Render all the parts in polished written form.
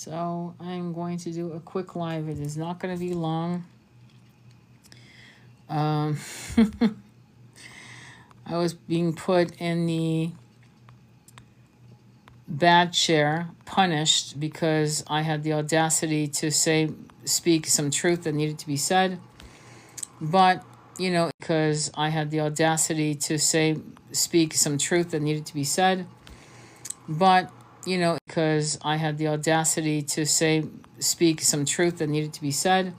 So I'm going to do a quick live. It is not going to be long. Um, I was being put in the bad chair, punished because I had the audacity to speak some truth that needed to be said. But, because I had the audacity to speak some truth that needed to be said. But, because I had the audacity to speak some truth that needed to be said.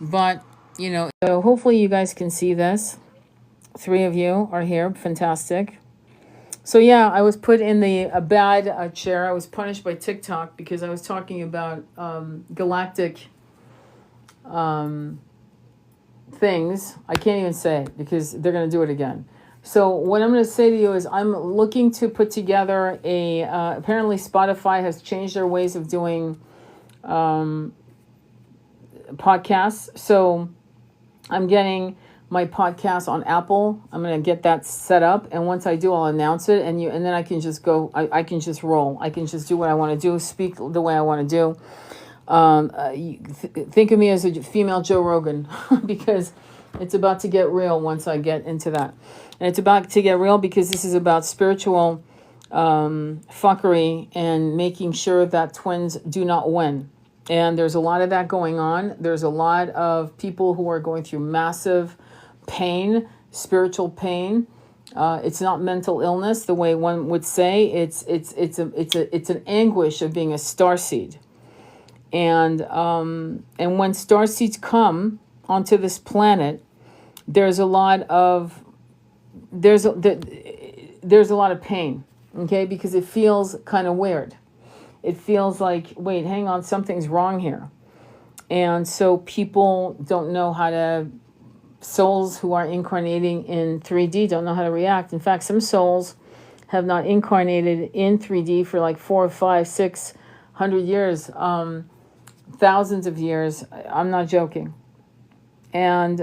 But, so hopefully you guys can see this. 3 of you are here. Fantastic. So yeah, I was put in a bad chair. I was punished by TikTok because I was talking about galactic things. I can't even say because they're going to do it again. So what I'm going to say to you is I'm looking to put together apparently Spotify has changed their ways of doing podcasts. So I'm getting my podcast on Apple. I'm going to get that set up. And once I do, I'll announce it. And then I can just go, I can just roll. I can just do what I want to do, speak the way I want to do. Think of me as a female Joe Rogan because it's about to get real once I get into that. And it's about to get real because this is about spiritual fuckery and making sure that twins do not win. And there's a lot of that going on. There's a lot of people who are going through massive pain, spiritual pain. It's not mental illness the way one would say. It's an anguish of being a starseed. And when starseeds come onto this planet, there's a lot of pain, okay? Because it feels kind of weird. It feels like, wait, hang on, something's wrong here. And so people don't know how to, souls who are incarnating in 3D don't know how to react. In fact, some souls have not incarnated in 3D for like 400, 500, 600 years, thousands of years. I'm not joking. And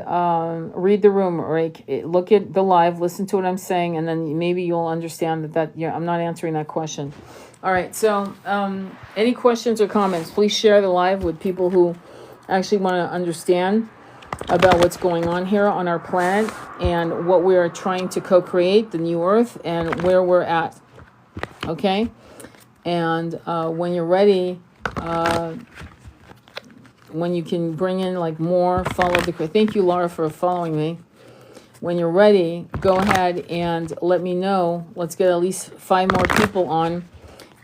read the room, right? Look at the live, listen to what I'm saying, and then maybe you'll understand that I'm not answering that question. All right, so any questions or comments, please share the live with people who actually want to understand about what's going on here on our planet and what we are trying to co-create, the new Earth, and where we're at, okay? And when you're ready, when you can bring in like more, follow the... Thank you, Laura, for following me. When you're ready, go ahead and let me know. Let's get at least 5 more people on.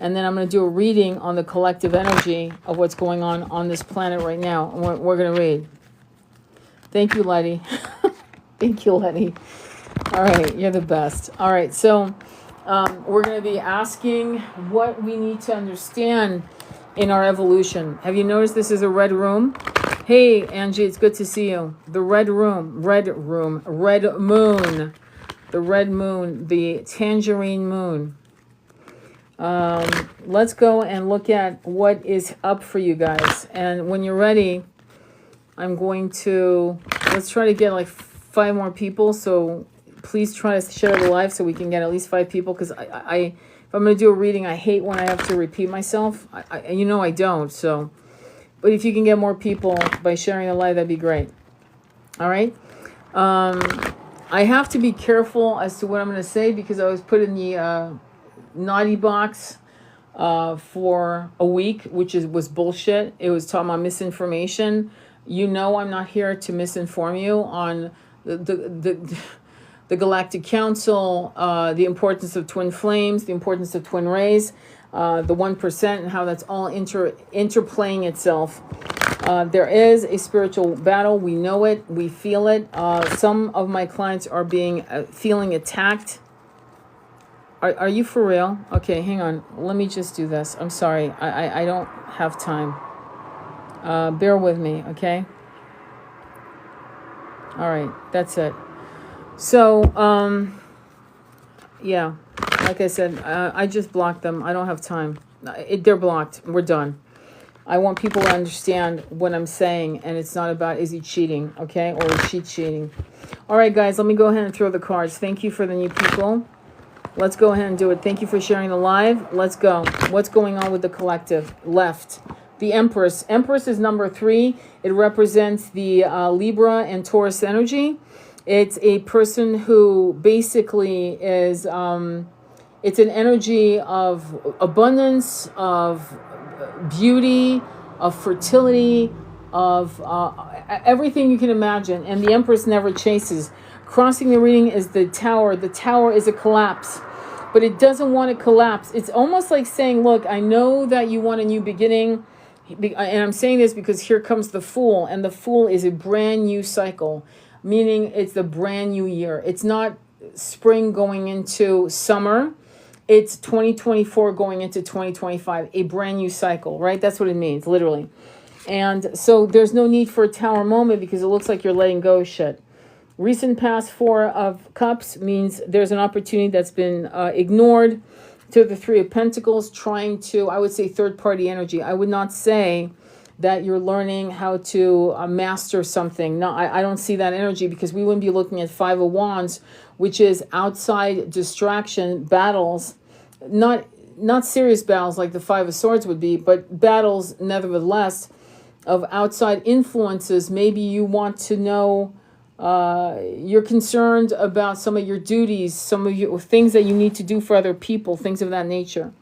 And then I'm going to do a reading on the collective energy of what's going on this planet right now. And we're going to read. Thank you, Letty. Thank you, Letty. All right, you're the best. All right, so we're going to be asking what we need to understand in our evolution. Have you noticed this is a red room? Hey, Angie, it's good to see you. The red room, red moon. The red moon, the tangerine moon. Let's go and look at what is up for you guys. And when you're ready, I'm going to, let's try to get like 5 more people. So please try to share the live so we can get at least 5 people. Because if I'm going to do a reading, I hate when I have to repeat myself. I don't. So, but if you can get more people by sharing the live, that'd be great. All right. I have to be careful as to what I'm going to say because I was put in the naughty box for a week, which was bullshit. It was talking about misinformation. I'm not here to misinform you on the Galactic Council, the importance of twin flames, the importance of twin rays, the 1%, and how that's all interplaying itself. There is a spiritual battle. We know it. We feel it. Some of my clients are feeling attacked. Are you for real? Okay, hang on. Let me just do this. I'm sorry. I don't have time. Bear with me, okay? All right, that's it. So, yeah, like I said, I just blocked them. I don't have time. They're blocked. We're done. I want people to understand what I'm saying, and it's not about is he cheating, okay, or is she cheating. All right, guys, let me go ahead and throw the cards. Thank you for the new people. Let's go ahead and do it. Thank you for sharing the live. Let's go. What's going on with the collective? Left. The Empress. Empress is number 3. It represents the Libra and Taurus energy. It's a person who basically is, it's an energy of abundance, of beauty, of fertility, of everything you can imagine. And the Empress never chases. Crossing the reading is the Tower. The Tower is a collapse, but it doesn't want to collapse. It's almost like saying, look, I know that you want a new beginning. And I'm saying this because here comes the Fool. And the Fool is a brand new cycle, meaning it's the brand new year. It's not spring going into summer. It's 2024 going into 2025, a brand new cycle, right? That's what it means, literally. And so there's no need for a Tower moment because it looks like you're letting go of shit. Recent past 4 of Cups means there's an opportunity that's been ignored. To the 3 of Pentacles, trying to, I would say, third-party energy. I would not say that you're learning how to master something. No, I don't see that energy because we wouldn't be looking at 5 of Wands, which is outside distraction, battles, not serious battles like the 5 of Swords would be, but battles nevertheless of outside influences. Maybe you want to know, you're concerned about some of your duties, some of your things that you need to do for other people, things of that nature.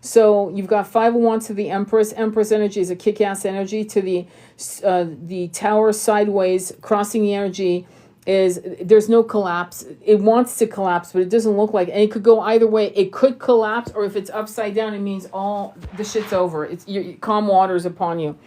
So you've got 5 of Wands to the Empress. Empress energy is a kick-ass energy. To the Tower sideways, crossing the energy is there's no collapse. It wants to collapse, but it doesn't look like, and it could go either way. It could collapse, or if it's upside down, it means all the shit's over. It's calm waters upon you.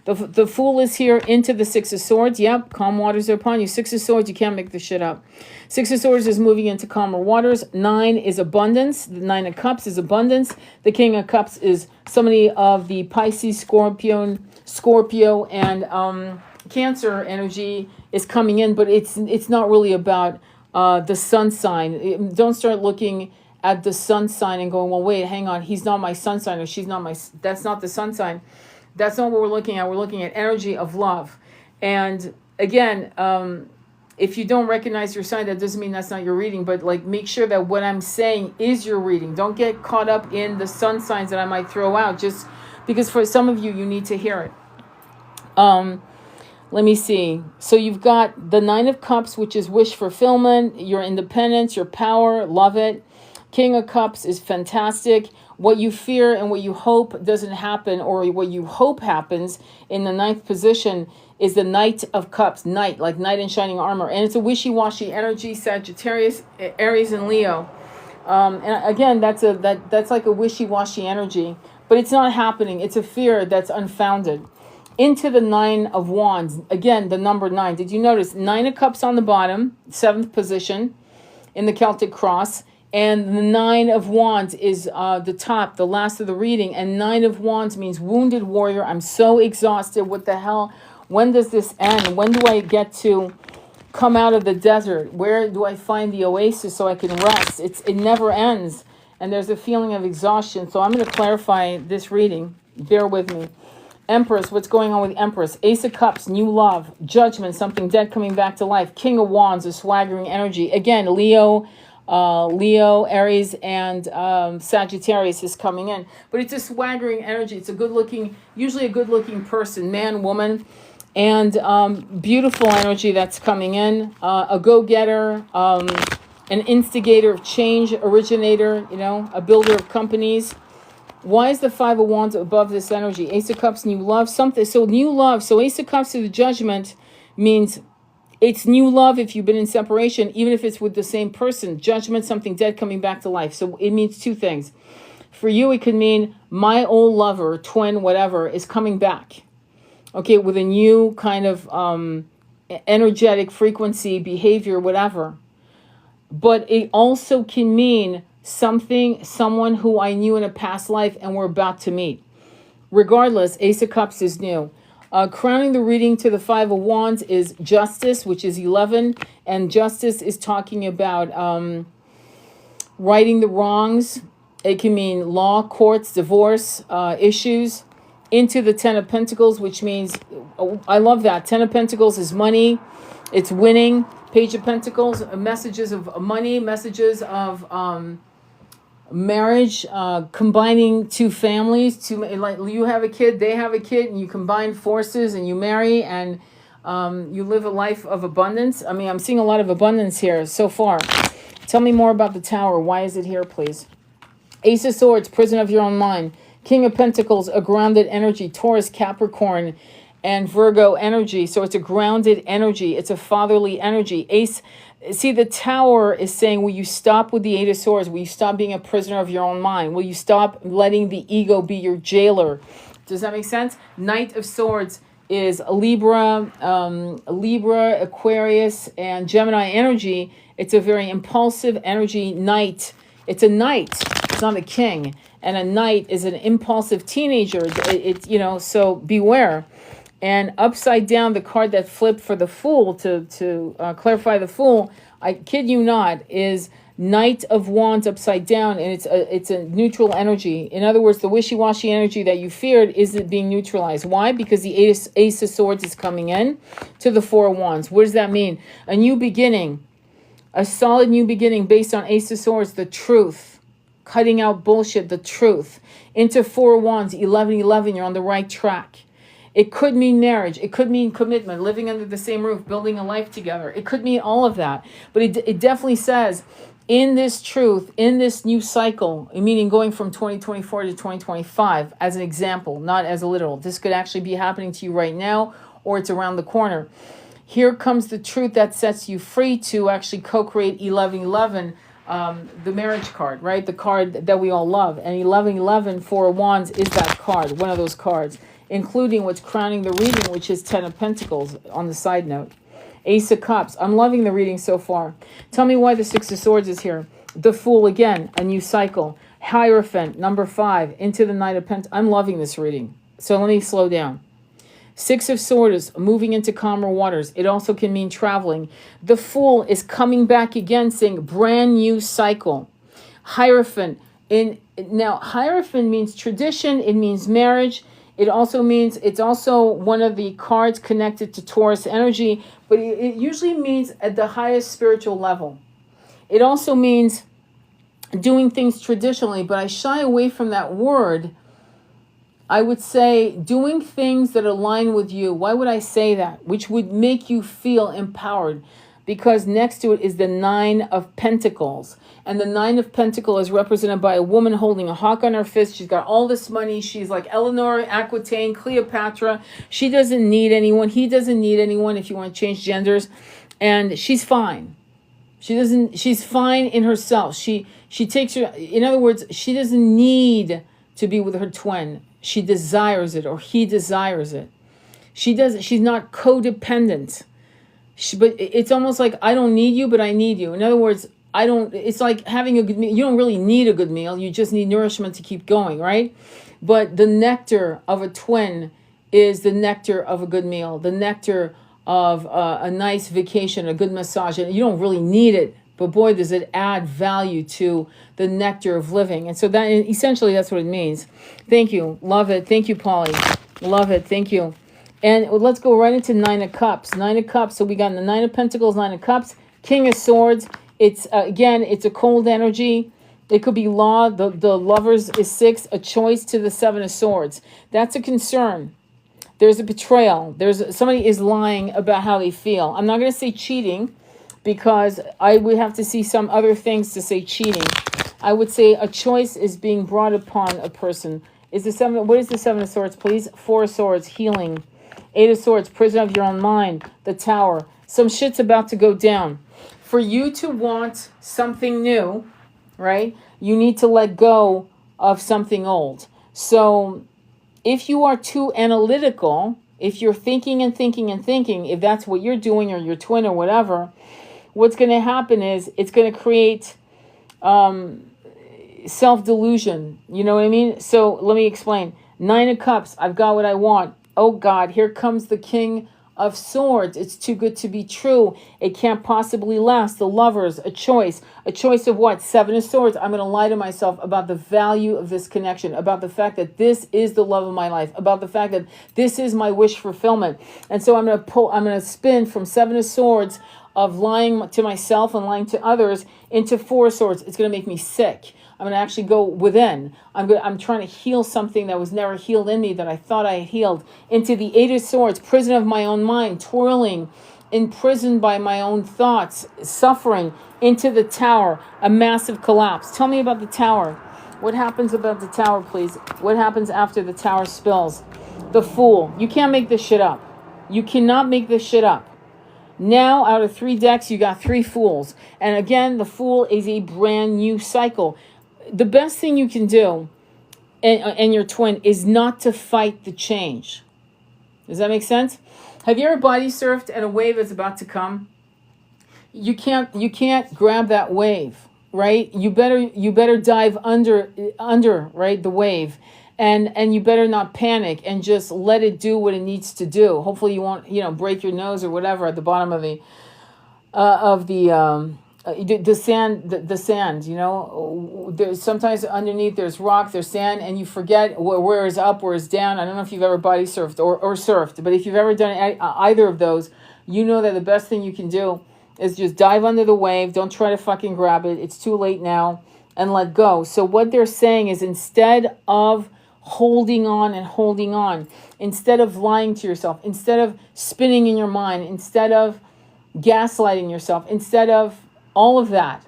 The Fool is here into the 6 of Swords. Yep, calm waters are upon you. 6 of Swords, you can't make this shit up. 6 of Swords is moving into calmer waters. 9 is abundance. The 9 of Cups is abundance. The King of Cups is somebody of the Pisces, Scorpio, and Cancer energy is coming in, but it's not really about the sun sign. Don't start looking at the sun sign and going, well, wait, hang on, he's not my sun sign, or she's not my, that's not the sun sign. That's not what we're looking at. We're looking at energy of love. And again, if you don't recognize your sign, that doesn't mean that's not your reading, but like make sure that what I'm saying is your reading. Don't get caught up in the sun signs that I might throw out, just because for some of you, you need to hear it. Let me see. So you've got the 9 of Cups, which is wish fulfillment, your independence, your power, love it. King of Cups is fantastic. What you fear and what you hope doesn't happen, or what you hope happens in the 9th position, is the Knight of Cups. Knight, like knight in shining armor. And it's a wishy-washy energy, Sagittarius, Aries, and Leo. And again, that's like a wishy-washy energy. But it's not happening. It's a fear that's unfounded. Into the 9 of Wands. Again, the number 9. Did you notice? 9 of Cups on the bottom, 7th position in the Celtic cross. And the 9 of Wands is the top, the last of the reading. And 9 of Wands means wounded warrior. I'm so exhausted. What the hell? When does this end? When do I get to come out of the desert? Where do I find the oasis so I can rest? It never ends. And there's a feeling of exhaustion. So I'm going to clarify this reading. Bear with me. Empress, what's going on with Empress? Ace of Cups, new love. Judgment, something dead coming back to life. King of Wands, a swaggering energy. Again, Leo, Aries, and Sagittarius is coming in. But it's a swaggering energy. It's a good-looking, usually a good-looking person, man, woman, and beautiful energy that's coming in. A go-getter, an instigator of change, originator, a builder of companies. Why is the 5 of Wands above this energy? Ace of Cups, new love, something. So new love. So Ace of Cups to the Judgment means it's new love if you've been in separation, even if it's with the same person. Judgment, something dead coming back to life. So it means 2 things. For you, it could mean my old lover, twin, whatever, is coming back. Okay, with a new kind of energetic frequency, behavior, whatever. But it also can mean someone who I knew in a past life and we're about to meet. Regardless, Ace of Cups is new. Crowning the reading to the 5 of Wands is Justice, which is 11. And Justice is talking about righting the wrongs. It can mean law, courts, divorce, issues. Into the 10 of Pentacles, which means, I love that. 10 of Pentacles is money. It's winning. Page of Pentacles, messages of money, messages of marriage, combining two families, like you have a kid, they have a kid, and you combine forces and you marry, and you live a life of abundance. I mean, I'm seeing a lot of abundance here so far. Tell me more about the Tower. Why is it here, please? Ace of Swords, prison of your own mind. King of Pentacles, a grounded energy. Taurus, Capricorn, and Virgo energy. So it's a grounded energy. It's a fatherly energy. Ace, see, the Tower is saying, will you stop with the Eight of Swords? Will you stop being a prisoner of your own mind? Will you stop letting the ego be your jailer? Does that make sense? Knight of Swords is Libra, Aquarius, and Gemini energy. It's a very impulsive energy. Knight. It's a knight. It's not a king. And a knight is an impulsive teenager. It's so beware. And upside down, the card that flipped for the Fool, to clarify the Fool, I kid you not, is Knight of Wands upside down, and it's a neutral energy. In other words, the wishy-washy energy that you feared isn't being neutralized. Why? Because the Ace of Swords is coming in to the Four of Wands. What does that mean? A new beginning, a solid new beginning based on Ace of Swords, the truth, cutting out bullshit, the truth. Into Four of Wands, 11-11, you're on the right track. It could mean marriage. It could mean commitment, living under the same roof, building a life together. It could mean all of that. But it definitely says, in this truth, in this new cycle, meaning going from 2024 to 2025, as an example, not as a literal. This could actually be happening to you right now, or it's around the corner. Here comes the truth that sets you free to actually co-create 11-11, the marriage card, right? The card that we all love. And 11-11, Four of Wands, is that card, one of those cards, including what's crowning the reading, which is 10 of Pentacles on the side note. Ace of Cups. I'm loving the reading so far. Tell me why the Six of Swords is here. The Fool, again, a new cycle. Hierophant, number 5, into the Knight of Pentacles. I'm loving this reading. So let me slow down. Six of Swords, moving into calmer waters. It also can mean traveling. The Fool is coming back again, saying brand new cycle. Hierophant. Now, Hierophant means tradition. It means marriage. It also means, it's also one of the cards connected to Taurus energy, but it usually means at the highest spiritual level. It also means doing things traditionally, but I shy away from that word. I would say doing things that align with you. Why would I say that? Which would make you feel empowered. Because next to it is the Nine of Pentacles. And the Nine of Pentacles is represented by a woman holding a hawk on her fist. She's got all this money. She's like Eleanor, Aquitaine, Cleopatra. She doesn't need anyone. He doesn't need anyone, if you want to change genders. And she's fine. She's fine in herself. She takes her, in other words, she doesn't need to be with her twin. She desires it, or he desires it. She's not codependent. But it's almost like, I don't need you, but I need you. In other words, it's like having a good meal. You don't really need a good meal. You just need nourishment to keep going, right? But the nectar of a twin is the nectar of a good meal, the nectar of a nice vacation, a good massage. And you don't really need it, but boy, does it add value to the nectar of living. And so that essentially, that's what it means. Thank you. Love it. Thank you, Polly. Love it. Thank you. And let's go right into Nine of Cups. Nine of Cups. So we got the Nine of Pentacles, Nine of Cups, King of Swords. It's, again, it's a cold energy. It could be law. The Lovers is 6, a choice to the Seven of Swords. That's a concern. There's a betrayal. Somebody is lying about how they feel. I'm not going to say cheating, because I would have to see some other things to say cheating. I would say a choice is being brought upon a person. What is the Seven of Swords, please? Four of Swords, healing. Eight of Swords, prison of your own mind. The Tower. Some shit's about to go down. For you to want something new, right, you need to let go of something old. So if you are too analytical, if you're thinking and thinking and thinking, if that's what you're doing, or your twin or whatever, what's going to happen is it's going to create self-delusion. You know what I mean? So let me explain. Nine of Cups. I've got what I want. Oh God, here comes the King of Swords. It's too good to be true. It can't possibly last. The Lovers, a choice. A choice of what? Seven of Swords. I'm going to lie to myself about the value of this connection, about the fact that this is the love of my life, about the fact that this is my wish fulfillment. And so I'm going to spin from Seven of Swords of lying to myself and lying to others into Four of Swords. It's going to make me sick. I'm going to actually go within. I'm trying to heal something that was never healed in me that I thought I had healed. Into the Eight of Swords, prison of my own mind, twirling, imprisoned by my own thoughts, suffering. Into the Tower, a massive collapse. Tell me about the Tower. What happens about the Tower, please? What happens after the Tower spills? The Fool. You can't make this shit up. You cannot make this shit up. Now, out of 3 decks, you got 3 Fools. And again, the Fool is a brand new cycle. The best thing you can do, and your twin, is not to fight the change. Does that make sense? Have you ever body surfed and a wave is about to come? You can't grab that wave, right? You better dive under, right, the wave. And you better not panic and just let it do what it needs to do. Hopefully you won't, break your nose or whatever at the bottom of the sand. The sand, there's sometimes underneath there's rock, there's sand, and you forget where is up, where is down. I don't know if you've ever body surfed or surfed, but if you've ever done either of those, you know that the best thing you can do is just dive under the wave. Don't try to fucking grab it. It's too late now, and let go. So what they're saying is, instead of holding on, instead of lying to yourself, instead of spinning in your mind, instead of gaslighting yourself, instead of all of that,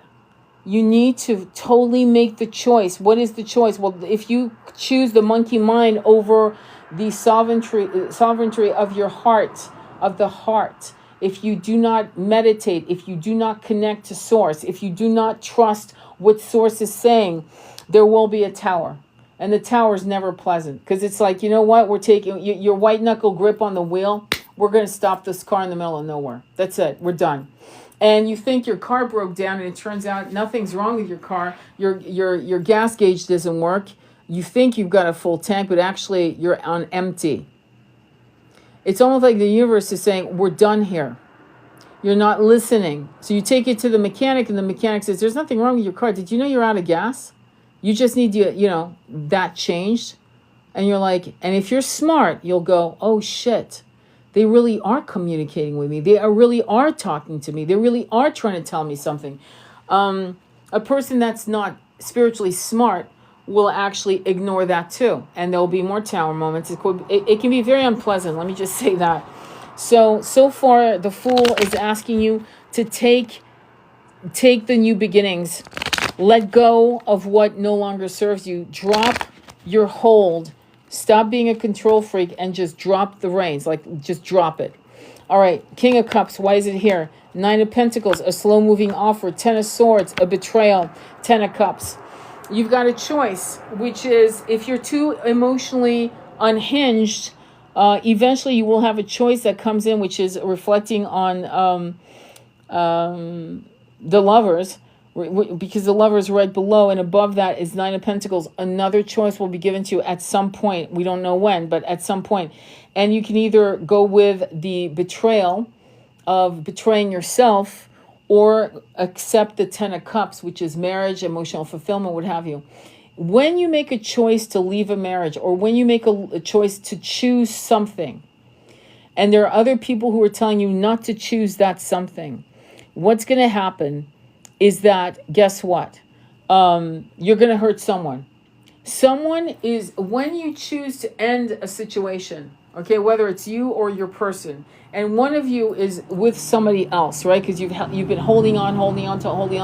you need to totally make the choice. What is the choice? Well, if you choose the monkey mind over the sovereignty of your heart, of the heart, if you do not meditate, if you do not connect to source, if you do not trust what source is saying, there will be a tower. And the tower is never pleasant, because it's like, you know what? We're taking your white knuckle grip on the wheel. We're going to stop this car in the middle of nowhere. That's it. We're done. And you think your car broke down, and it turns out nothing's wrong with your car. Your gas gauge doesn't work. You think you've got a full tank, but actually you're on empty. It's almost like the universe is saying, we're done here. You're not listening. So you take it to the mechanic, and the mechanic says, there's nothing wrong with your car. Did you know you're out of gas? You just need to, that changed. And you're like, and if you're smart, you'll go, oh shit, they really are communicating with me. They really are talking to me. They really are trying to tell me something. A person that's not spiritually smart will actually ignore that too. And there'll be more tower moments. It can be very unpleasant. Let me just say that. So far, the Fool is asking you to take the new beginnings. Let go of what no longer serves you. Drop your hold. Stop being a control freak and just drop the reins. Like, just drop it. All right, King of Cups. Why is it here? 9 of Pentacles, a slow-moving offer. 10 of Swords, a betrayal. 10 of Cups. You've got a choice, which is, if you're too emotionally unhinged, eventually you will have a choice that comes in, which is reflecting on the Lovers, because the Lover is right below, and above that is 9 of Pentacles. Another choice will be given to you at some point. We don't know when, but at some point. And you can either go with the betrayal of betraying yourself, or accept the 10 of Cups, which is marriage, emotional fulfillment, what have you. When you make a choice to leave a marriage, or when you make a choice to choose something, and there are other people who are telling you not to choose that something, what's going to happen is that, guess what? You're going to hurt someone. Someone is, when you choose to end a situation, okay, whether it's you or your person, and one of you is with somebody else, right? Because you've been holding on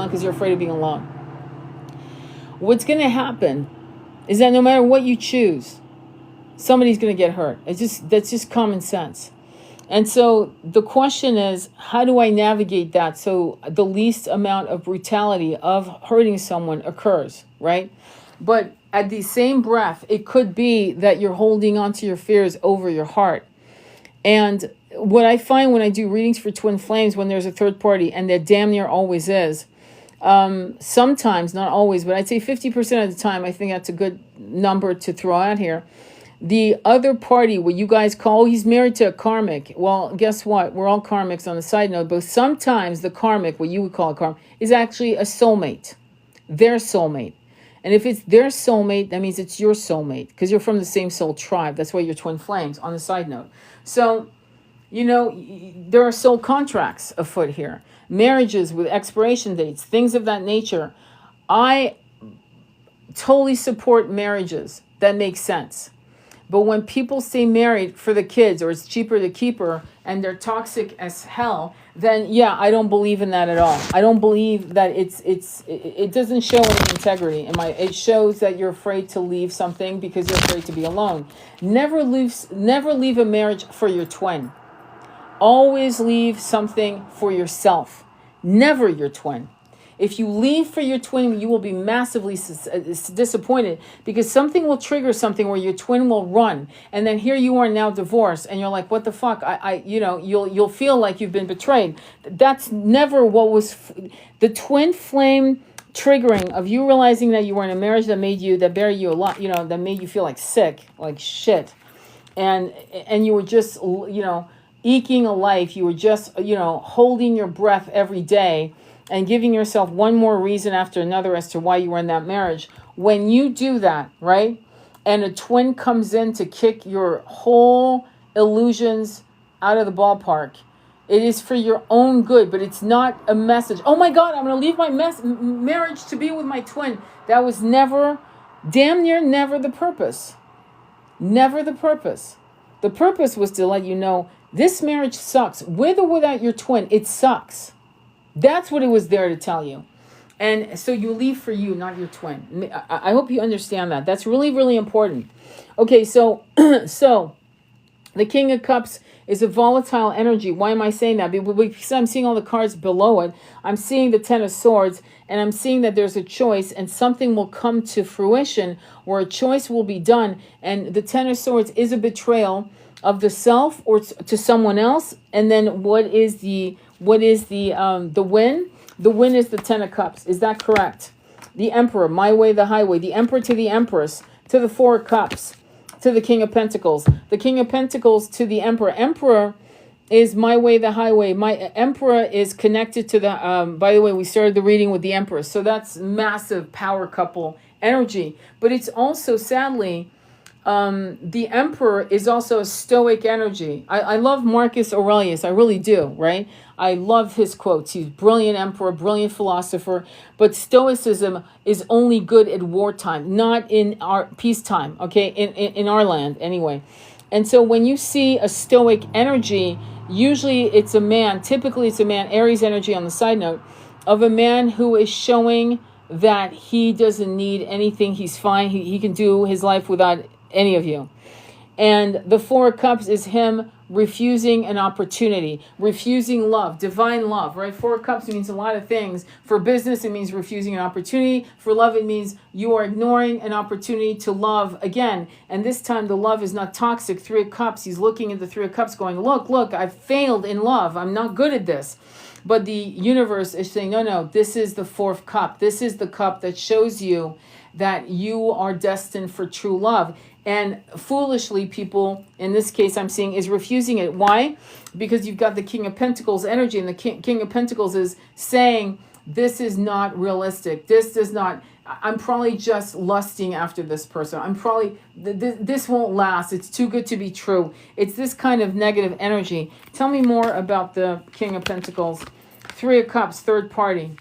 because you're afraid of being alone. What's going to happen is that no matter what you choose, somebody's going to get hurt. That's just common sense. And so the question is, how do I navigate that so the least amount of brutality of hurting someone occurs, right? But at the same breath, it could be that you're holding on to your fears over your heart. And what I find when I do readings for twin flames, when there's a third party, and there damn near always is, sometimes, not always, but I'd say 50% of the time, I think that's a good number to throw out here. The other party, what you guys call, he's married to a karmic. Well, guess what? We're all karmics on the side note, but sometimes the karmic, what you would call a karmic, is actually a soulmate, their soulmate. And if it's their soulmate, that means it's your soulmate, because you're from the same soul tribe. That's why you're twin flames, on the side note. So, there are soul contracts afoot here. Marriages with expiration dates, things of that nature. I totally support marriages. That makes sense. But when people stay married for the kids, or it's cheaper to keep her, and they're toxic as hell, then yeah, I don't believe in that at all. I don't believe that it doesn't show any integrity. It shows that you're afraid to leave something because you're afraid to be alone. Never leave a marriage for your twin. Always leave something for yourself. Never your twin. If you leave for your twin, you will be massively disappointed, because something will trigger something where your twin will run, and then here you are now divorced, and you're like, what the fuck? You'll feel like you've been betrayed. That's never what was the twin flame triggering of you realizing that you were in a marriage that buried you a lot, that made you feel like sick, like shit, and you were just eking a life. You were just holding your breath every day and giving yourself one more reason after another as to why you were in that marriage. When you do that, right, and a twin comes in to kick your whole illusions out of the ballpark, it is for your own good, but it's not a message. Oh my God, I'm going to leave my marriage to be with my twin. That was damn near never the purpose. Never the purpose. The purpose was to let you know this marriage sucks. With or without your twin, it sucks. That's what it was there to tell you. And so you leave for you, not your twin. I hope you understand that. That's really, really important. Okay, so the King of Cups is a volatile energy. Why am I saying that? Because I'm seeing all the cards below it. I'm seeing the Ten of Swords, and I'm seeing that there's a choice, and something will come to fruition where a choice will be done. And the Ten of Swords is a betrayal of the self or to someone else. And then what is the win? The win is the Ten of Cups. Is that correct? The Emperor, my way, the highway. The Emperor to the Empress, to the Four of Cups, to the King of Pentacles. The King of Pentacles to the Emperor. Emperor is my way, the highway. My Emperor is connected to the, by the way, we started the reading with the Empress. So that's massive power couple energy. But it's also, sadly, the Emperor is also a stoic energy. I love Marcus Aurelius. I really do, right? I love his quotes. He's a brilliant emperor, brilliant philosopher. But stoicism is only good at wartime, not in our peacetime, okay? In our land, anyway. And so when you see a stoic energy, usually it's a man, typically it's a man, Aries energy on the side note, of a man who is showing that he doesn't need anything. He's fine. He can do his life without any of you. And the Four of Cups is him refusing an opportunity, refusing love, divine love, right? Four of Cups means a lot of things. For business, it means refusing an opportunity. For love, it means you are ignoring an opportunity to love again. And this time, the love is not toxic. Three of Cups, he's looking at the Three of Cups going, look, I've failed in love. I'm not good at this. But the universe is saying, no, this is the fourth cup. This is the cup that shows you that you are destined for true love. And foolishly, people, in this case I'm seeing, is refusing it. Why? Because you've got the King of Pentacles energy, and the King of Pentacles is saying, this is not realistic. This does not, I'm probably just lusting after this person. I'm probably, this won't last. It's too good to be true. It's this kind of negative energy. Tell me more about the King of Pentacles. Three of Cups, third party.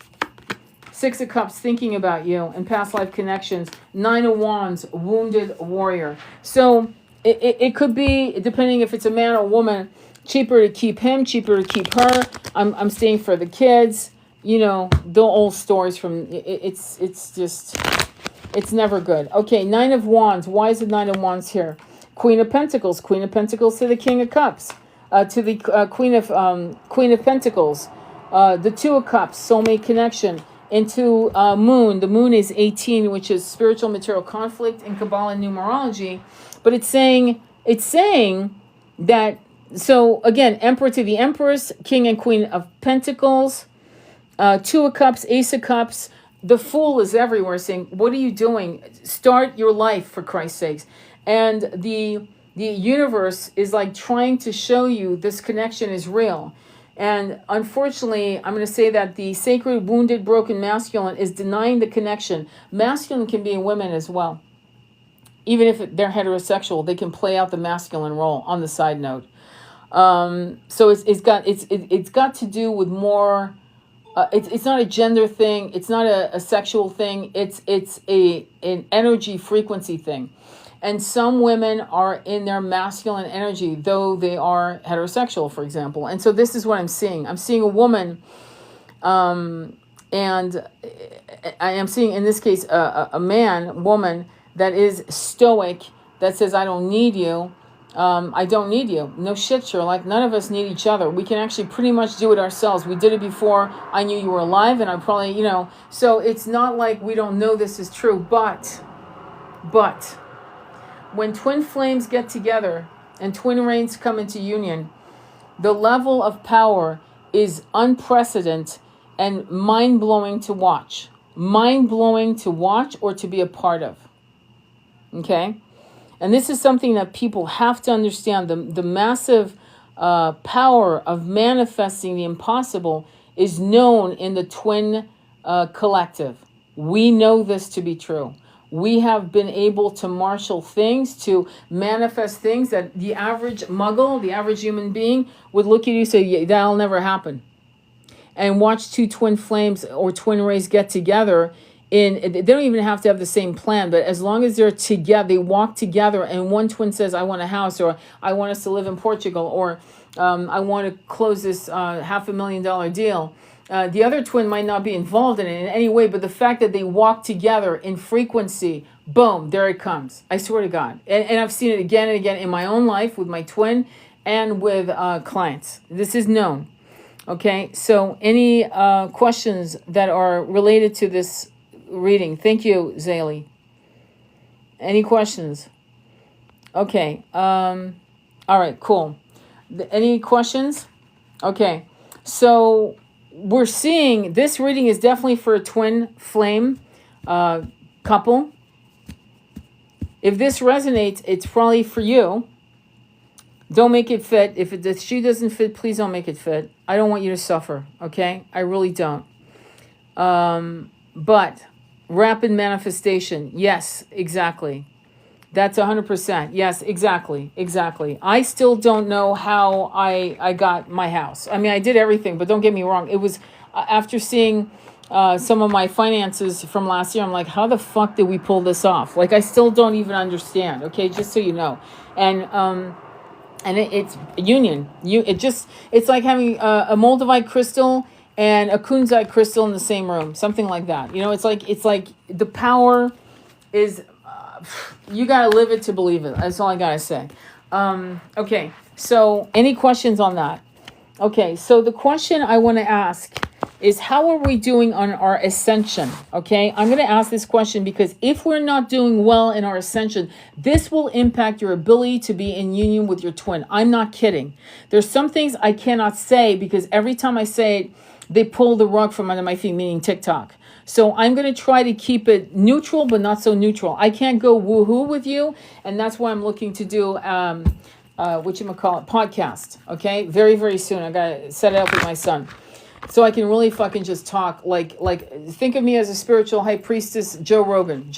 Six of Cups, thinking about you and past life connections. Nine of Wands, wounded warrior. So it could be, depending if it's a man or woman, cheaper to keep him, cheaper to keep her. I'm staying for the kids. You know, the old stories from, it's never good. Okay, Nine of Wands. Why is the Nine of Wands here? Queen of Pentacles. Queen of Pentacles to the King of Cups. To the Queen of Pentacles. The Two of Cups, soulmate connection. Into Moon. The Moon is 18, which is spiritual material conflict in Kabbalah numerology. But it's saying that, so again, Emperor to the Empress, King and Queen of Pentacles, Two of Cups, Ace of Cups. The Fool is everywhere saying, what are you doing? Start your life, for Christ's sakes. And the universe is like trying to show you this connection is real. And unfortunately, I'm going to say that the sacred, wounded, broken masculine is denying the connection. Masculine can be in women as well. Even if they're heterosexual, they can play out the masculine role on the side note. So it's got to do with more It's not a gender thing. It's not a sexual thing. It's an energy frequency thing. And some women are in their masculine energy, though they are heterosexual, for example. And so this is what I'm seeing. I'm seeing a woman, and I am seeing, in this case, a woman that is stoic, that says, I don't need you. I don't need you. No shit, Sherlock. None of us need each other. We can actually pretty much do it ourselves. We did it before I knew you were alive, and I probably, so it's not like we don't know this is true. But when twin flames get together and twin rains come into union, the level of power is unprecedented and mind-blowing to watch. Mind-blowing to watch or to be a part of. Okay? And this is something that people have to understand. The massive power of manifesting the impossible is known in the twin collective. We know this to be true. We have been able to marshal things, to manifest things that the average muggle, the average human being, would look at you and say, yeah, that'll never happen. And watch two twin flames or twin rays get together. They don't even have to have the same plan, but as long as they're together, they walk together, and one twin says, I want a house, or I want us to live in Portugal, or I want to close this $500,000 deal. The other twin might not be involved in it in any way, but the fact that they walk together in frequency, boom, there it comes. I swear to God. And I've seen it again and again in my own life with my twin and with clients. This is known. Okay, so any questions that are related to this reading? Thank you, Zaylee. Any questions? Okay. All right, cool. Any questions? Okay, so we're seeing this reading is definitely for a twin flame couple. If this resonates, it's probably for you. Don't make it fit. If the shoe doesn't fit, please don't make it fit. I don't want you to suffer, okay? I really don't. But rapid manifestation, yes, exactly. That's 100%. Yes, exactly. I still don't know how I got my house. I mean, I did everything, but don't get me wrong. It was after seeing some of my finances from last year, I'm like, how the fuck did we pull this off? Like, I still don't even understand, okay? Just so you know. And it's union. It's like having a moldavite crystal and a kunzite crystal in the same room, something like that. It's like the power is. You gotta live it to believe it. That's all I gotta say. Okay. So, any questions on that? Okay. So the question I want to ask is, how are we doing on our ascension? Okay. I'm going to ask this question because if we're not doing well in our ascension, this will impact your ability to be in union with your twin. I'm not kidding. There's some things I cannot say because every time I say it, they pull the rug from under my feet, meaning TikTok. So I'm going to try to keep it neutral, but not so neutral. I can't go woohoo with you. And that's why I'm looking to do, podcast. Okay. Very, very soon. I got to set it up with my son. So I can really fucking just talk like think of me as a spiritual high priestess, Joe Rogan,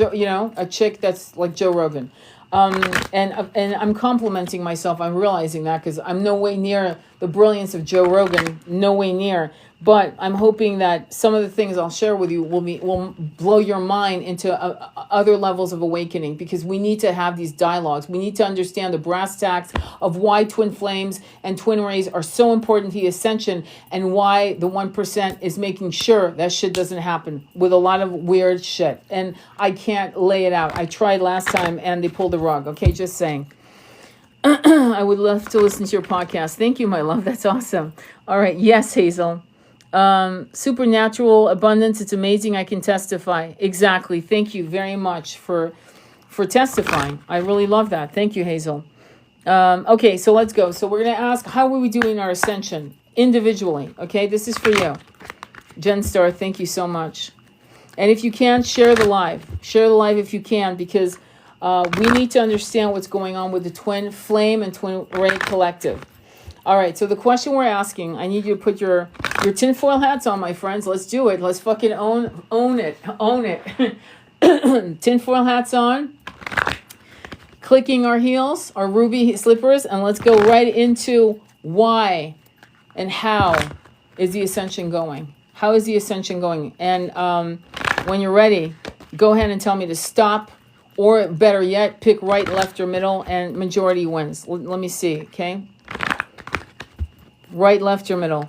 a chick that's like Joe Rogan. And I'm complimenting myself. I'm realizing that because I'm no way near the brilliance of Joe Rogan, no way near. But I'm hoping that some of the things I'll share with you will blow your mind into other levels of awakening, because we need to have these dialogues. We need to understand the brass tacks of why twin flames and twin rays are so important to the ascension, and why the 1% is making sure that shit doesn't happen with a lot of weird shit. And I can't lay it out. I tried last time and they pulled the rug. Okay, just saying. I would love to listen to your podcast. Thank you, my love. That's awesome. All right. Yes, Hazel. Supernatural abundance. It's amazing. I can testify. Exactly. Thank you very much for testifying. I really love that. Thank you, Hazel. Okay, so let's go. So we're going to ask, how are we doing our ascension individually? Okay, this is for you. Jen Star, thank you so much. And if you can, share the live. Share the live if you can, because we need to understand what's going on with the twin flame and twin ray collective. All right, so the question we're asking, I need you to put your tinfoil hats on, my friends. Let's do it. Let's fucking own it. Tinfoil hats on. Clicking our heels, our ruby slippers, and let's go right into why and how is the ascension going. How is the ascension going? And when you're ready, go ahead and tell me to stop, or better yet, pick right, left, or middle, and majority wins. Let me see, okay? Right, left, or middle.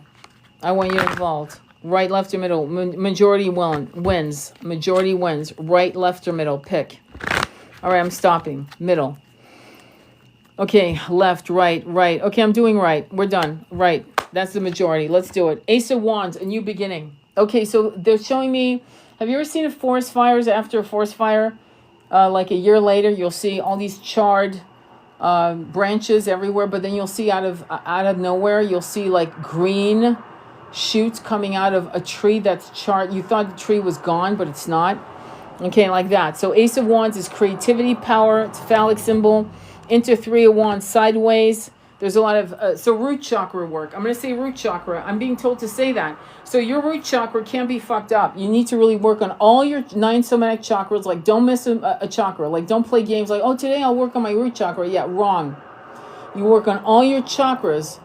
I want you involved. Right, left, or middle. Majority wins. Majority wins. Right, left, or middle. Pick. All right, I'm stopping. Middle. Okay, left, right, right. Okay, I'm doing right. We're done. Right. That's the majority. Let's do it. Ace of Wands, a new beginning. Okay, so they're showing me, have you ever seen a forest fires after a forest fire? Like a year later, you'll see all these charred branches everywhere, but then you'll see out of nowhere, you'll see like green shoots coming out of a tree that's charred. You thought the tree was gone, but it's not. Okay, like that. So Ace of Wands is creativity, power. It's a phallic symbol. Into Three of Wands sideways. There's a lot of, so root chakra work. I'm going to say root chakra. I'm being told to say that. So your root chakra can't be fucked up. You need to really work on all your 9 somatic chakras. Like, don't miss a chakra. Like, don't play games like, oh, today I'll work on my root chakra. Yeah, wrong. You work on all your chakras,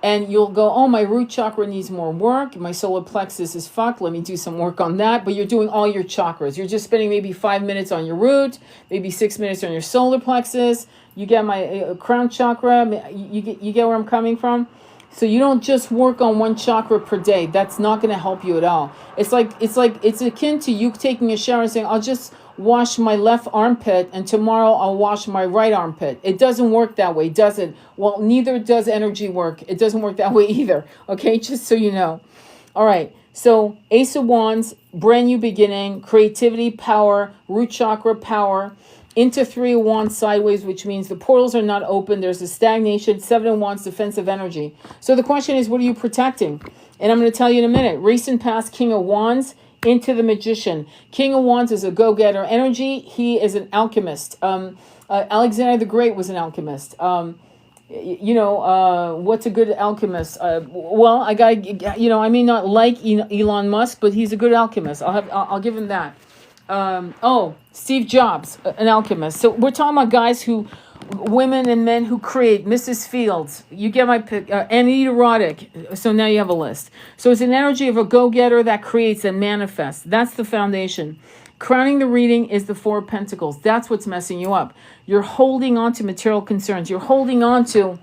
and you'll go, oh, my root chakra needs more work. My solar plexus is fucked. Let me do some work on that. But you're doing all your chakras. You're just spending maybe 5 minutes on your root, maybe 6 minutes on your solar plexus. You get my crown chakra. You get where I'm coming from. So you don't just work on one chakra per day. That's not going to help you at all. It's akin to you taking a shower and saying, I'll just wash my left armpit and tomorrow I'll wash my right armpit. It doesn't work that way, does it? Well, neither does energy work. It doesn't work that way either. Okay, just so you know. All right. So Ace of Wands, brand new beginning, creativity, power, root chakra, power. Into Three of Wands sideways, which means the portals are not open. There's a stagnation. 7 of Wands, defensive energy. So the question is, what are you protecting? And I'm going to tell you in a minute. Recent past, King of Wands into the Magician. King of Wands is a go-getter energy. He is an alchemist. Alexander the Great was an alchemist. What's a good alchemist? Well, I may not like Elon Musk, but he's a good alchemist. I'll give him that. Steve Jobs, an alchemist. So we're talking about guys women and men who create. Mrs. Fields, you get my pick. Anita Roddick. So now you have a list. So it's an energy of a go-getter that creates and manifests. That's the foundation. Crowning the reading is the Four of Pentacles. That's what's messing you up. You're holding on to material concerns. You're holding on to,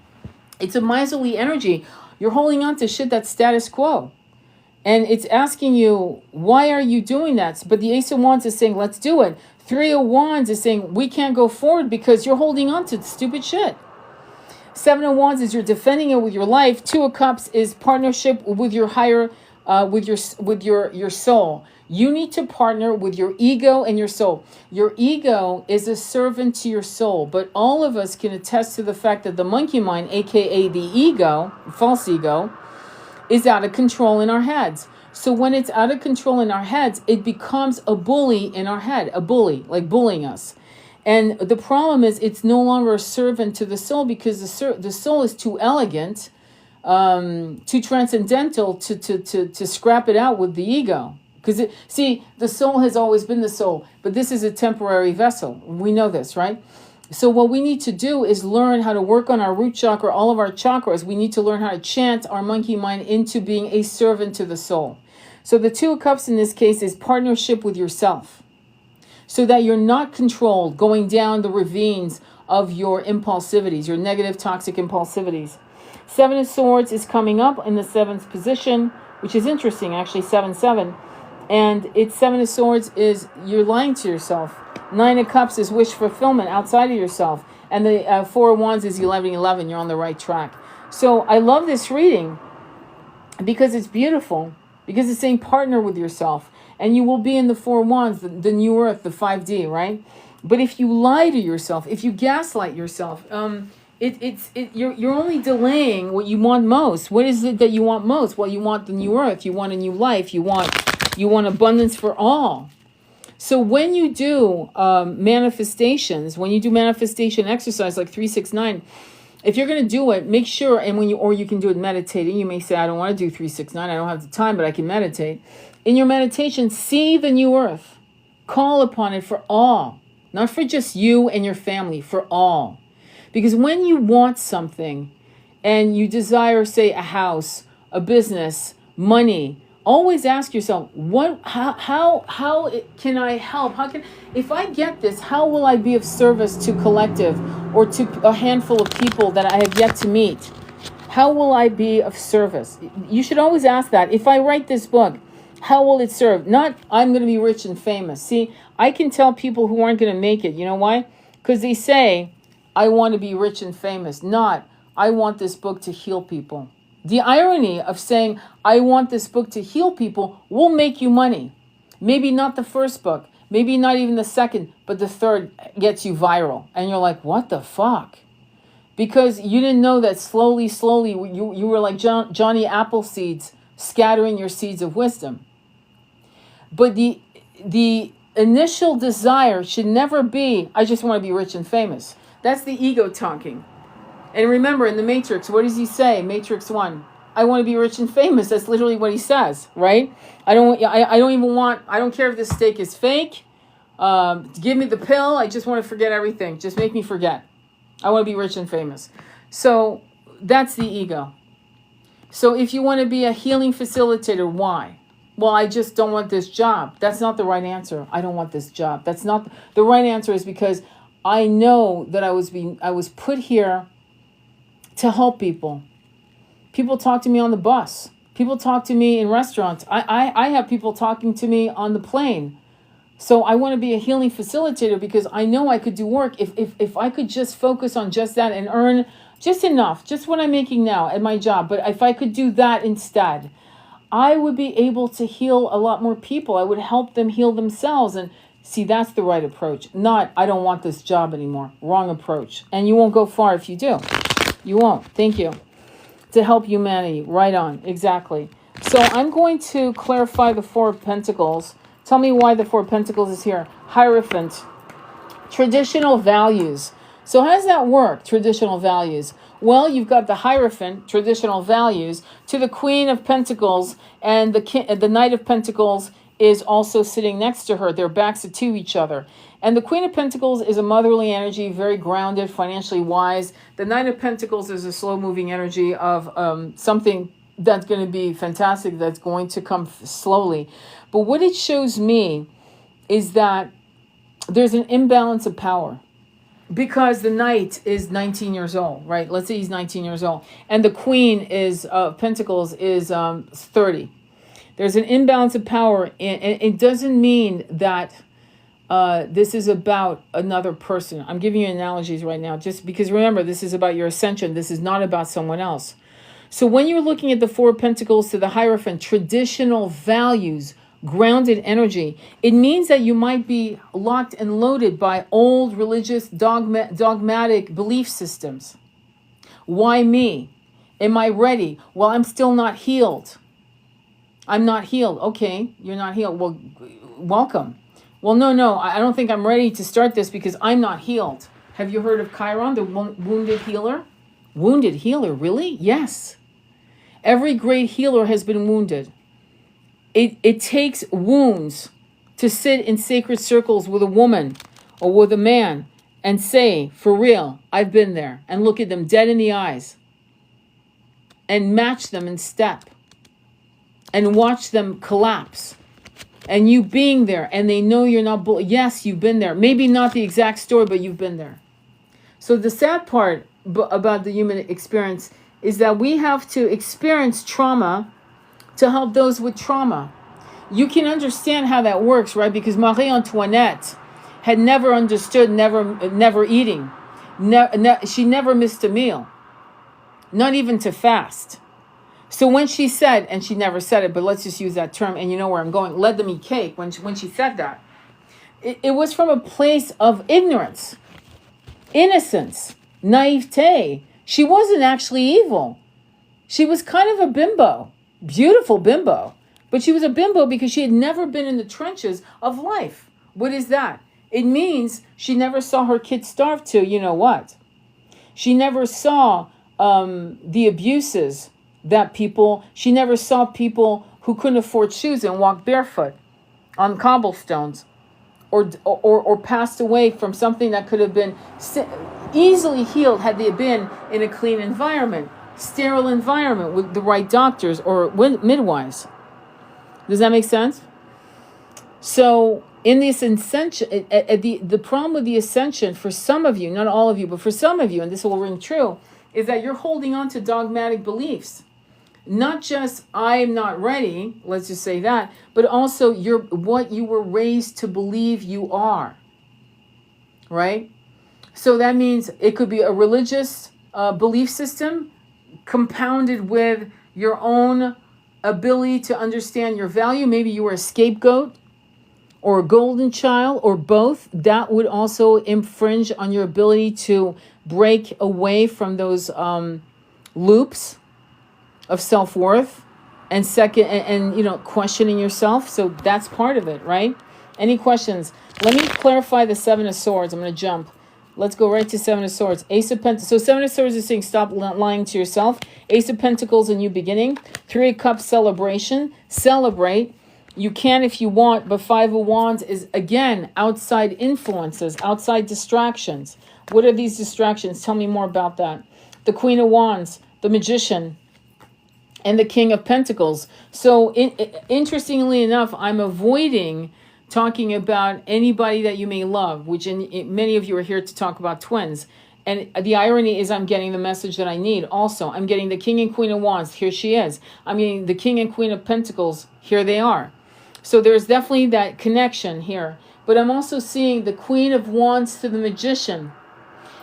it's a miserly energy. You're holding on to shit that's status quo. And it's asking you, why are you doing that? But the Ace of Wands is saying, let's do it. Three of Wands is saying, we can't go forward because you're holding on to stupid shit. 7 of Wands is you're defending it with your life. 2 of Cups is partnership with your higher, with your soul. You need to partner with your ego and your soul. Your ego is a servant to your soul, but all of us can attest to the fact that the monkey mind, aka the ego, false ego, is out of control in our heads. So when it's out of control in our heads, it becomes a bully in our head, a bully, like bullying us. And the problem is it's no longer a servant to the soul because the soul is too elegant, too transcendental to scrap it out with the ego. Because the soul has always been the soul, but this is a temporary vessel. We know this, right? So what we need to do is learn how to work on our root chakra, all of our chakras. We need to learn how to chant our monkey mind into being a servant to the soul. So the 2 of Cups in this case is partnership with yourself. So that you're not controlled going down the ravines of your impulsivities, your negative, toxic impulsivities. 7 of Swords is coming up in the 7th position, which is interesting, actually, 7-7. And it's 7 of Swords is you're lying to yourself. 9 of Cups is wish fulfillment outside of yourself. And the 4 of Wands is 11-11. You're on the right track. So I love this reading because it's beautiful. Because it's saying partner with yourself. And you will be in the 4 of Wands, the new earth, the 5D, right? But if you lie to yourself, if you gaslight yourself, you're only delaying what you want most. What is it that you want most? Well, you want the new earth. You want a new life. You want abundance for all. So when you do manifestations, when you do manifestation exercise like 369, if you're going to do it, make sure, or you can do it meditating. You may say, I don't want to do 369. I don't have the time, but I can meditate. In your meditation, see the new earth. Call upon it for all. Not for just you and your family, for all. Because when you want something and you desire, say, a house, a business, money, Always ask yourself, how can I help? If I get this, how will I be of service to collective or to a handful of people that I have yet to meet? How will I be of service? You should always ask that. If I write this book, how will it serve? Not, I'm going to be rich and famous. See, I can tell people who aren't going to make it. You know why? Because they say, I want to be rich and famous. Not, I want this book to heal people. The irony of saying, I want this book to heal people will make you money. Maybe not the first book, maybe not even the second, but the third gets you viral. And you're like, what the fuck? Because you didn't know that slowly, you were like Johnny Appleseeds, scattering your seeds of wisdom. But the initial desire should never be, I just want to be rich and famous. That's the ego talking. And remember, in the Matrix, what does he say? Matrix 1, I want to be rich and famous. That's literally what he says, right? I don't care if this steak is fake. Give me the pill. I just want to forget everything. Just make me forget. I want to be rich and famous. So that's the ego. So if you want to be a healing facilitator, why? Well, I just don't want this job. That's not the right answer. I don't want this job. That's not the right answer. Is because I know that I was put here to help people. People talk to me on the bus. People talk to me in restaurants. I have people talking to me on the plane. So I want to be a healing facilitator because I know I could do work if I could just focus on just that and earn just enough, just what I'm making now at my job. But if I could do that instead, I would be able to heal a lot more people. I would help them heal themselves. And see, that's the right approach. Not, I don't want this job anymore. Wrong approach. And you won't go far if you do. You won't. Thank you. To help humanity. Right on. Exactly. So I'm going to clarify the Four of Pentacles. Tell me why the Four of Pentacles is here. Hierophant. Traditional values. So how does that work? Traditional values. Well, you've got the Hierophant, traditional values, to the Queen of Pentacles, and the Knight of Pentacles is also sitting next to her. Their backs are to each other. And the Queen of Pentacles is a motherly energy, very grounded, financially wise. The Knight of Pentacles is a slow-moving energy of something that's going to be fantastic, that's going to come slowly. But what it shows me is that there's an imbalance of power. Because the Knight is 19 years old, right? Let's say he's 19 years old. And the Queen is Pentacles is 30. There's an imbalance of power. And it doesn't mean that this is about another person. I'm giving you analogies right now. Just because, remember, this is about your ascension. This is not about someone else. So when you're looking at the Four of Pentacles to the Hierophant, traditional values, grounded energy, it means that you might be locked and loaded by old religious dogmatic belief systems. Why me? Am I ready? Well, I'm still not healed. I'm not healed. Okay, you're not healed. Well, welcome. Well, no, I don't think I'm ready to start this because I'm not healed. Have you heard of Chiron, the wounded healer? Wounded healer, really? Yes. Every great healer has been wounded. It takes wounds to sit in sacred circles with a woman or with a man and say, for real, I've been there, and look at them dead in the eyes and match them in step and watch them collapse. And you being there, and they know you're not yes, you've been there. Maybe not the exact story, but you've been there. So the sad part about the human experience is that we have to experience trauma to help those with trauma. You can understand how that works, right? Because Marie Antoinette had never understood never eating. She never missed a meal, not even to fast. So when she said, and she never said it, but let's just use that term, and you know where I'm going, let them eat cake, when she said that, it was from a place of ignorance, innocence, naivete. She wasn't actually evil. She was kind of a bimbo, beautiful bimbo, but she was a bimbo because she had never been in the trenches of life. What is that? It means she never saw her kids starve to, you know what? She never saw the abuses she never saw people who couldn't afford shoes and walked barefoot on cobblestones or passed away from something that could have been easily healed had they been in a clean environment, sterile environment with the right doctors or midwives. Does that make sense? So in this ascension, the problem with the ascension for some of you, not all of you, but for some of you, and this will ring true, is that you're holding on to dogmatic beliefs. Not just I'm not ready, let's just say that, but also you're what you were raised to believe you are. Right? So that means it could be a religious belief system compounded with your own ability to understand your value. Maybe you were a scapegoat or a golden child or both. That would also infringe on your ability to break away from those loops of self-worth and questioning yourself. So that's part of it, right? Any questions? Let me clarify the Seven of Swords. I'm going to jump. Let's go right to Seven of Swords. Ace of Pentacles. So Seven of Swords is saying stop lying to yourself. Ace of Pentacles, a new beginning. Three of Cups, celebration. Celebrate. You can if you want, but Five of Wands is, again, outside influences, outside distractions. What are these distractions? Tell me more about that. The Queen of Wands, the Magician, and the King of Pentacles. So interestingly enough, I'm avoiding talking about anybody that you may love, which many of you are here to talk about twins. And the irony is I'm getting the message that I need also. I'm getting the King and Queen of Wands. Here she is. I'm getting the King and Queen of Pentacles. Here they are. So there's definitely that connection here. But I'm also seeing the Queen of Wands to the Magician.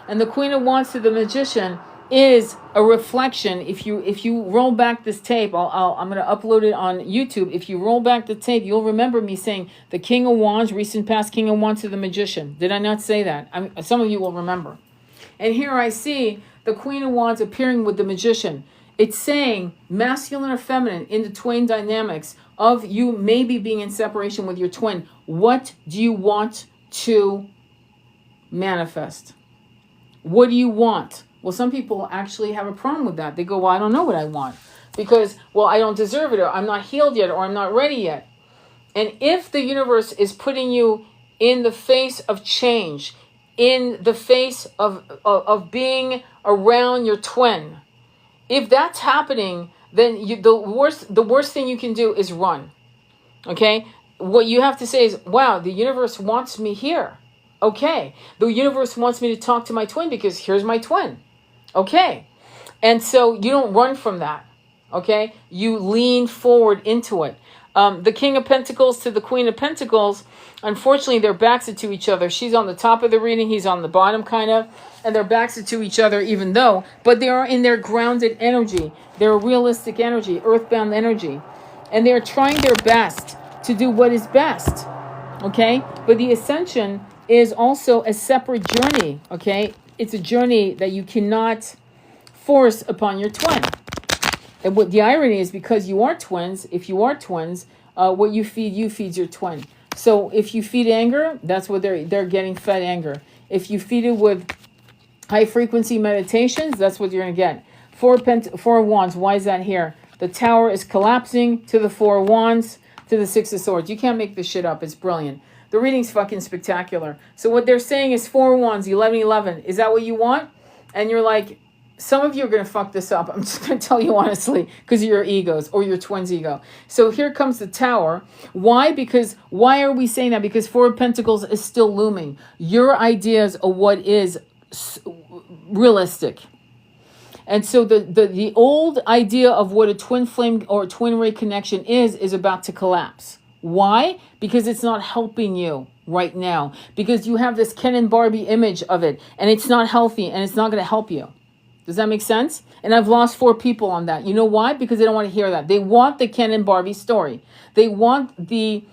And the Queen of Wands to the Magician is a reflection. If you roll back this tape, I'm going to upload it on YouTube. If you roll back the tape, you'll remember me saying the King of Wands, recent past King of Wands to the Magician. Did I not say that? Some of you will remember. And here I see the Queen of Wands appearing with the Magician. It's saying masculine or feminine in the twin dynamics of you maybe being in separation with your twin. What do you want to manifest? What do you want? Well, some people actually have a problem with that. They go, well, I don't know what I want because, well, I don't deserve it, or I'm not healed yet, or I'm not ready yet. And if the universe is putting you in the face of change, in the face of being around your twin, if that's happening, then the worst thing you can do is run. Okay? What you have to say is, wow, the universe wants me here. Okay. The universe wants me to talk to my twin because here's my twin. Okay. And so you don't run from that. Okay? You lean forward into it. The King of Pentacles to the Queen of Pentacles, unfortunately, their backs are to each other. She's on the top of the reading. He's on the bottom, kind of. And their backs are to each other, but they are in their grounded energy. They're realistic energy, earthbound energy. And they're trying their best to do what is best. Okay? But the ascension is also a separate journey. Okay? It's a journey that you cannot force upon your twin. And what the irony is, because you are twins, if you are twins, what you feeds your twin. So if you feed anger, that's what they're getting fed, anger. If you feed it with high frequency meditations, that's what you're going to get. Four of Wands, why is that here? The Tower is collapsing to the Four of Wands, to the Six of Swords. You can't make this shit up. It's brilliant. The reading's fucking spectacular. So what they're saying is Four of Wands, 11-11. Is that what you want? And you're like, some of you are going to fuck this up. I'm just going to tell you honestly, because of your egos or your twin's ego. So here comes the Tower. Why? Why are we saying that? Because Four of Pentacles is still looming. Your ideas of what is realistic. And so the old idea of what a twin flame or twin ray connection is about to collapse. Why? Because it's not helping you right now. Because you have this Ken and Barbie image of it, and it's not healthy, and it's not going to help you. Does that make sense? And I've lost 4 people on that. You know why? Because they don't want to hear that. They want the Ken and Barbie story. They want the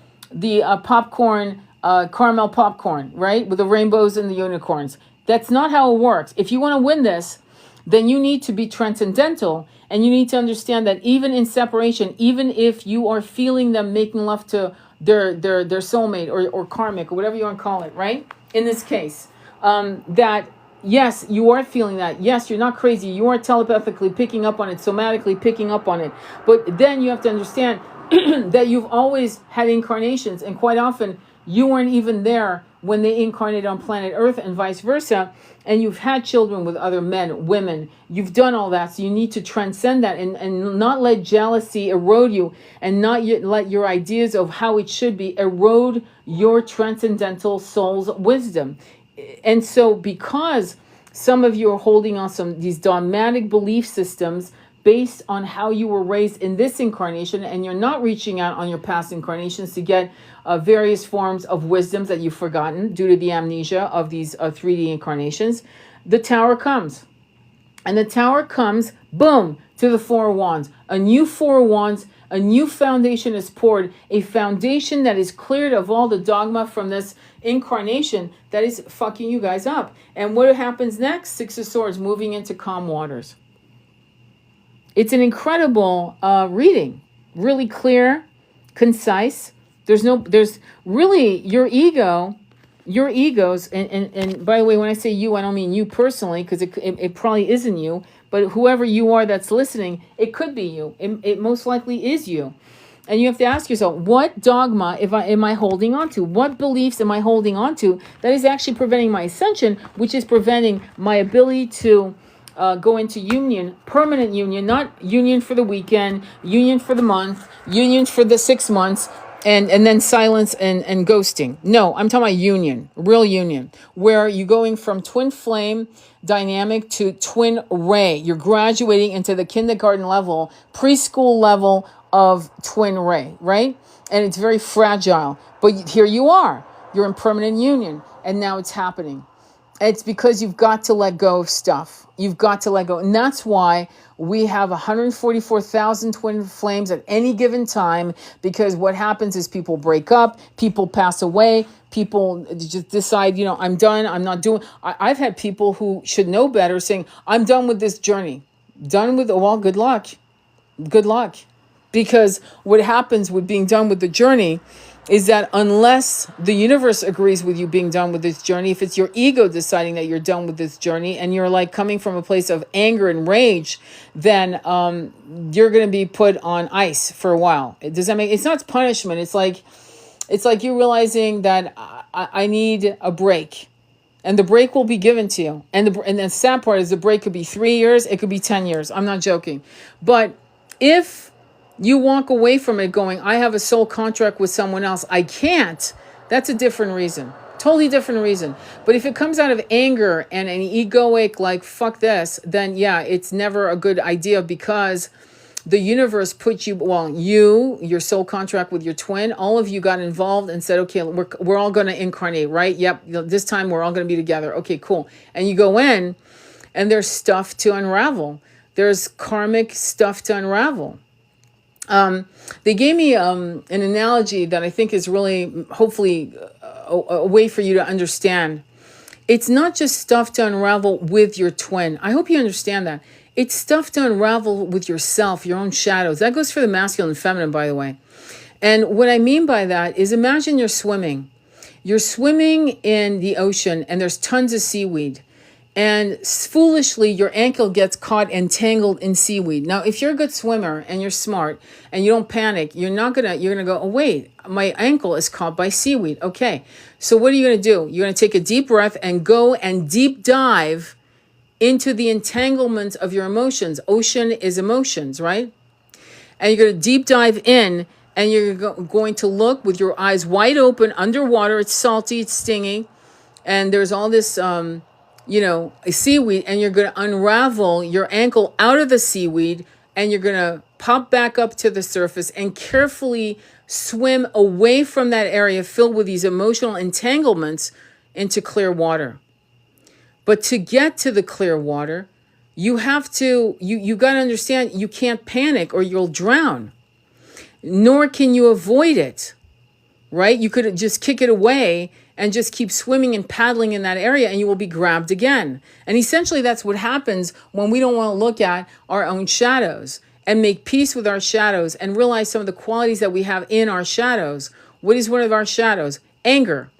popcorn, caramel popcorn, right? With the rainbows and the unicorns. That's not how it works. If you want to win this, then you need to be transcendental, and you need to understand that even in separation, even if you are feeling them making love to their soulmate or karmic or whatever you want to call it, right? In this case, that yes, you are feeling that. Yes, you're not crazy. You are telepathically picking up on it, somatically picking up on it. But then you have to understand that you've always had incarnations, and quite often you weren't even there when they incarnate on planet Earth and vice versa. And you've had children with other men, women. You've done all that. So you need to transcend that and not let jealousy erode you, and not let your ideas of how it should be erode your transcendental soul's wisdom. And so because some of you are holding on these dogmatic belief systems based on how you were raised in this incarnation, and you're not reaching out on your past incarnations to get various forms of wisdoms that you've forgotten due to the amnesia of these 3D incarnations, the tower comes. And the tower comes, boom, to the Four of Wands. A new Four of Wands, a new foundation is poured, a foundation that is cleared of all the dogma from this incarnation that is fucking you guys up. And what happens next? Six of Swords, moving into calm waters. It's an incredible reading. Really clear, concise. There's really your egos, and by the way, when I say you, I don't mean you personally, because it probably isn't you, but whoever you are that's listening, it could be you. It most likely is you. And you have to ask yourself, what dogma am I holding on to? What beliefs am I holding on to that is actually preventing my ascension, which is preventing my ability to go into union, permanent union, not union for the weekend, union for the month, union for the 6 months, and then silence and ghosting. No, I'm talking about union, real union, where you're going from twin flame dynamic to twin ray. You're graduating into the kindergarten level, preschool level of twin ray, right? And it's very fragile. But here you are. You're in permanent union, and now it's happening. It's because you've got to let go of stuff. You've got to let go. And that's why we have 144,000 twin flames at any given time, because what happens is people break up, people pass away, people just decide, I'm done, I'm not doing. I've had people who should know better saying, I'm done with this journey. Done with, well, good luck. Good luck. Because what happens with being done with the journey is that unless the universe agrees with you being done with this journey, if it's your ego deciding that you're done with this journey and you're like coming from a place of anger and rage, then you're going to be put on ice for a while. Does that make? It's not punishment. It's like you realizing that I need a break, and the break will be given to you. And the sad part is the break could be 3 years, it could be 10 years. I'm not joking, but if you walk away from it going, I have a soul contract with someone else, I can't. That's a different reason. Totally different reason. But if it comes out of anger and an egoic, like, fuck this, then yeah, it's never a good idea, because the universe put you, your soul contract with your twin, all of you got involved and said, okay, we're all going to incarnate, right? Yep, this time we're all going to be together. Okay, cool. And you go in and there's stuff to unravel. There's karmic stuff to unravel. They gave me an analogy that I think is really, hopefully, a way for you to understand. It's not just stuff to unravel with your twin. I hope you understand that. It's stuff to unravel with yourself, your own shadows. That goes for the masculine and feminine, by the way. And what I mean by that is, imagine you're swimming. You're swimming in the ocean and there's tons of seaweed. And foolishly, your ankle gets caught and tangled in seaweed. Now, if you're a good swimmer and you're smart and you don't panic, you're going to go, oh, wait, my ankle is caught by seaweed. Okay. So what are you going to do? You're going to take a deep breath and go and deep dive into the entanglement of your emotions. Ocean is emotions, right? And you're going to deep dive in, and you're going to look with your eyes wide open underwater. It's salty, it's stingy. And there's all this, seaweed, and you're going to unravel your ankle out of the seaweed, and you're going to pop back up to the surface and carefully swim away from that area filled with these emotional entanglements into clear water. But to get to the clear water, you have to, you got to understand, you can't panic or you'll drown, nor can you avoid it, right? You could just kick it away and just keep swimming and paddling in that area, and you will be grabbed again. And essentially that's what happens when we don't want to look at our own shadows and make peace with our shadows and realize some of the qualities that we have in our shadows. What is one of our shadows? Anger.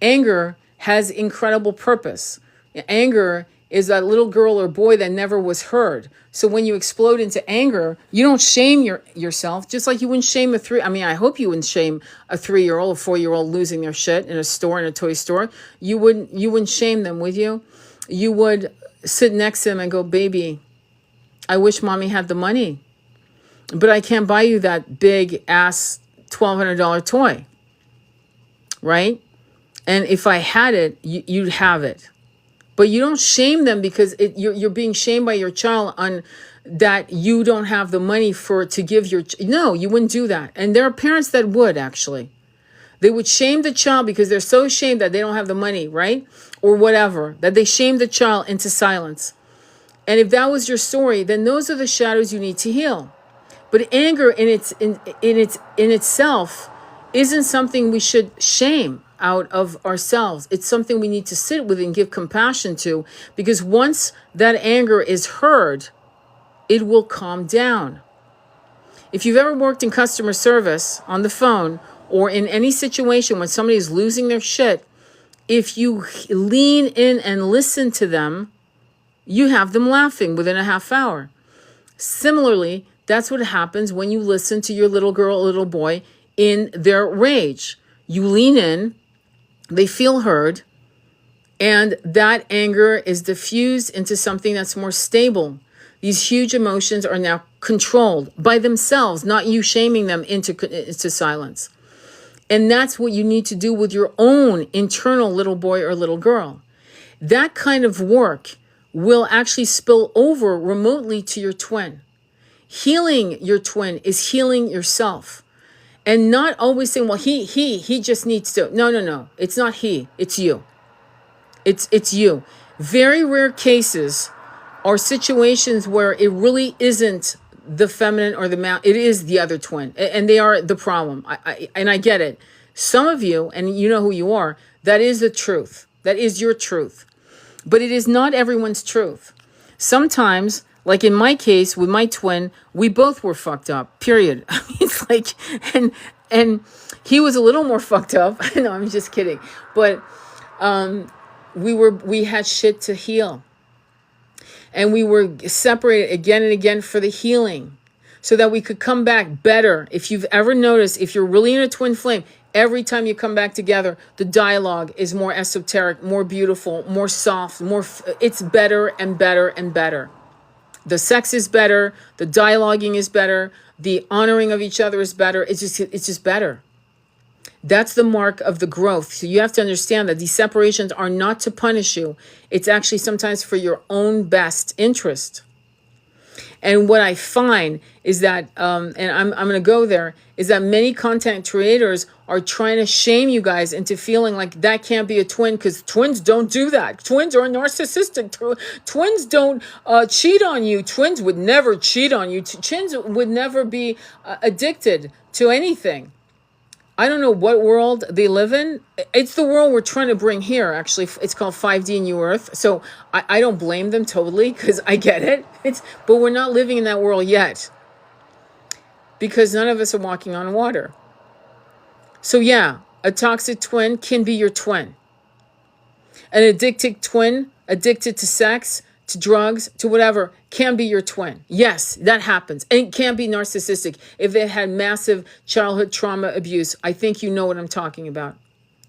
Anger has incredible purpose. Anger is that little girl or boy that never was heard. So when you explode into anger, you don't shame yourself, just like you wouldn't shame I hope you wouldn't shame a 3-year-old, a 4-year-old losing their shit in a store, in a toy store. You wouldn't shame them, would you? You would sit next to them and go, baby, I wish mommy had the money, but I can't buy you that big ass $1,200 toy, right? And if I had it, you'd have it. But you don't shame them because you're being shamed by your child on that you don't have the money to give no, you wouldn't do that. And there are parents that would, actually. They would shame the child because they're so ashamed that they don't have the money, right? Or whatever, that they shame the child into silence. And if that was your story, then those are the shadows you need to heal. But anger in itself isn't something we should shame out of ourselves. It's something we need to sit with and give compassion to, because once that anger is heard, it will calm down. If you've ever worked in customer service on the phone or in any situation when somebody is losing their shit, if you lean in and listen to them, you have them laughing within a half hour. Similarly, that's what happens when you listen to your little girl, little boy in their rage. You lean in, they feel heard, and that anger is diffused into something that's more stable. These huge emotions are now controlled by themselves, not you shaming them into silence. And that's what you need to do with your own internal little boy or little girl. That kind of work will actually spill over remotely to your twin. Healing your twin is healing yourself. And not always saying, well, he just needs to. No. It's not he. It's you. It's you. Very rare cases are situations where it really isn't the feminine or the male. It is the other twin. And they are the problem. I get it. Some of you, and you know who you are, that is the truth. That is your truth. But it is not everyone's truth. Sometimes, like in my case with my twin, we both were fucked up, period. It's like, and he was a little more fucked up. No, I'm just kidding. But we had shit to heal. And we were separated again and again for the healing, so that we could come back better. If you've ever noticed, if you're really in a twin flame, every time you come back together, the dialogue is more esoteric, more beautiful, more soft, it's better and better and better. The sex is better, the dialoguing is better, the honoring of each other is better. It's just better. That's the mark of the growth. So you have to understand that these separations are not to punish you. It's actually sometimes for your own best interest. And what I find is that, and I'm going to go there, is that many content creators are trying to shame you guys into feeling like that can't be a twin, because twins don't do that. Twins are narcissistic. Twins don't cheat on you. Twins would never cheat on you. Twins would never be addicted to anything. I don't know what world they live in. It's the world we're trying to bring here, actually. It's called 5D New Earth. So I don't blame them totally, because I get it. But we're not living in that world yet, because none of us are walking on water. So yeah, a toxic twin can be your twin. An addicted twin, addicted to sex, to drugs, to whatever, can be your twin. Yes, that happens. And it can be narcissistic if they had massive childhood trauma abuse. I think you know what I'm talking about.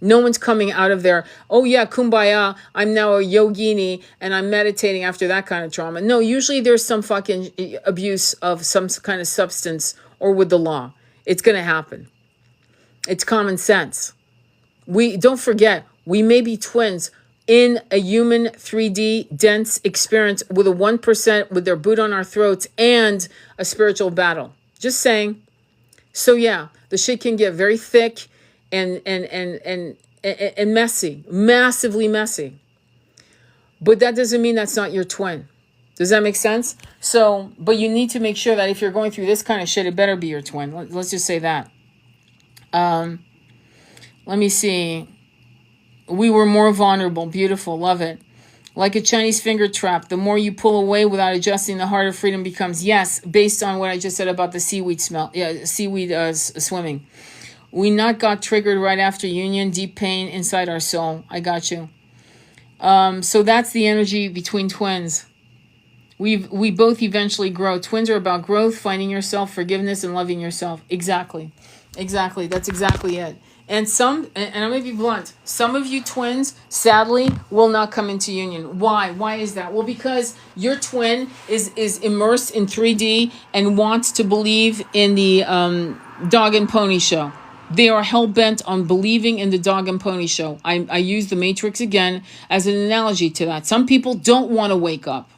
No one's coming out of there, oh yeah, kumbaya, I'm now a yogini and I'm meditating after that kind of trauma. No, usually there's some fucking abuse of some kind of substance or with the law. It's going to happen. It's common sense. Don't forget, we may be twins in a human 3D dense experience with a 1% with their boot on our throats and a spiritual battle. Just saying. So yeah, the shit can get very thick and messy, massively messy. But that doesn't mean that's not your twin. Does that make sense? So, but you need to make sure that if you're going through this kind of shit, it better be your twin. Let's just say that. Let me see. We were more vulnerable. Beautiful. Love it. Like a Chinese finger trap. The more you pull away without adjusting, the harder freedom becomes. Yes, based on what I just said about the seaweed smell. Yeah, seaweed swimming. We not got triggered right after union. Deep pain inside our soul. I got you. So that's the energy between twins. We both eventually grow. Twins are about growth, finding yourself, forgiveness, and loving yourself. Exactly. That's exactly it. And I'm gonna be blunt, some of you twins, sadly, will not come into union. Why? Why is that? Well, because your twin is immersed in 3D and wants to believe in the dog and pony show. They are hell-bent on believing in the dog and pony show. I use the Matrix again as an analogy to that. Some people don't want to wake up.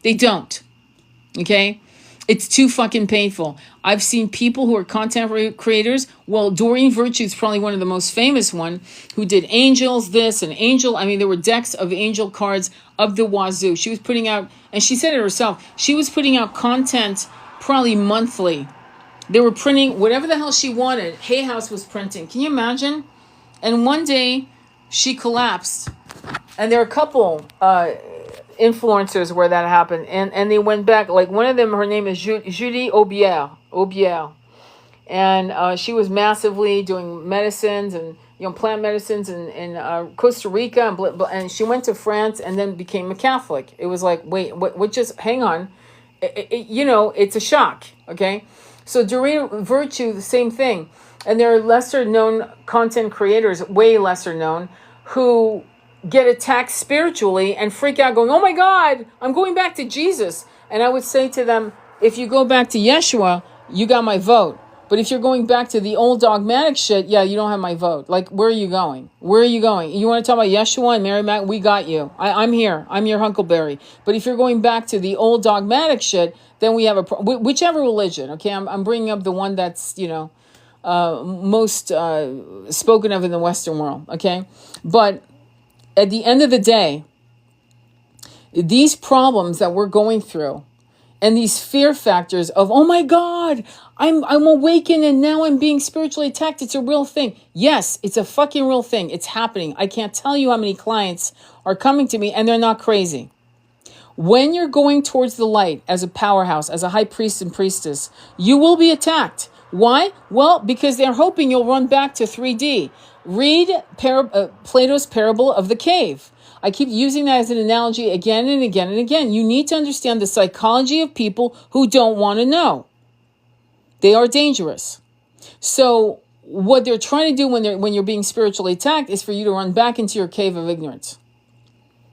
They don't. Okay? It's too fucking painful. I've seen people who are content creators. Well, Doreen Virtue is probably one of the most famous one, who did angels, this and angel. I mean, there were decks of angel cards of the wazoo. She was putting out, and she said it herself, she was putting out content probably monthly. They were printing whatever the hell she wanted. Hay House was printing. Can you imagine? And one day she collapsed. And there are a couple influencers where that happened, and they went back, like one of them, her name is Julie Aubière, and she was massively doing medicines and plant medicines in Costa Rica, and she went to France and then became a Catholic. It was like, wait, what just hang on, it's a shock. Okay, so Doreen Virtue, the same thing. And there are lesser known content creators, way lesser known, who get attacked spiritually and freak out going, oh my God, I'm going back to Jesus. And I would say to them, if you go back to Yeshua, you got my vote. But if you're going back to the old dogmatic shit, yeah, you don't have my vote. Like, where are you going? Where are you going? You want to talk about Yeshua and Mary Mac? We got you. I'm here. I'm your Huckleberry. But if you're going back to the old dogmatic shit, then we have whichever religion, okay? I'm bringing up the one that's, most spoken of in the Western world, okay? But at the end of the day, these problems that we're going through and these fear factors of, oh my God, I'm awakened and now I'm being spiritually attacked. It's a real thing. Yes, it's a fucking real thing. It's happening. I can't tell you how many clients are coming to me and they're not crazy. When you're going towards the light as a powerhouse, as a high priest and priestess, you will be attacked. Why? Well, because they're hoping you'll run back to 3D. Read Plato's Parable of the Cave. I keep using that as an analogy again and again and again. You need to understand the psychology of people who don't want to know. They are dangerous. So what they're trying to do when you're being spiritually attacked is for you to run back into your cave of ignorance.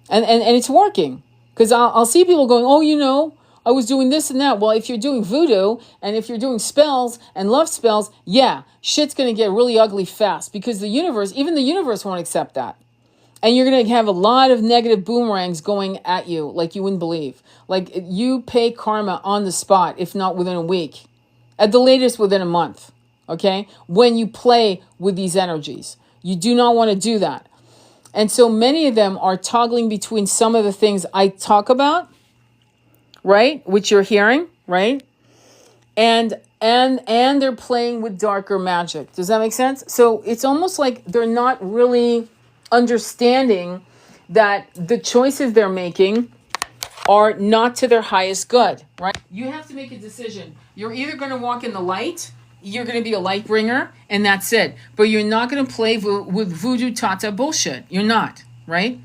And it's working. Because I'll see people going, oh, I was doing this and that. Well, if you're doing voodoo and if you're doing spells and love spells, yeah, shit's going to get really ugly fast because even the universe won't accept that. And you're going to have a lot of negative boomerangs going at you like you wouldn't believe. Like you pay karma on the spot, if not within a week, at the latest within a month. Okay. When you play with these energies, you do not want to do that. And so many of them are toggling between some of the things I talk about, right? Which you're hearing, right? And they're playing with darker magic. Does that make sense? So it's almost like they're not really understanding that the choices they're making are not to their highest good, right? You have to make a decision. You're either going to walk in the light, you're going to be a light bringer, and that's it. But you're not going to play with voodoo tata bullshit. You're not, right?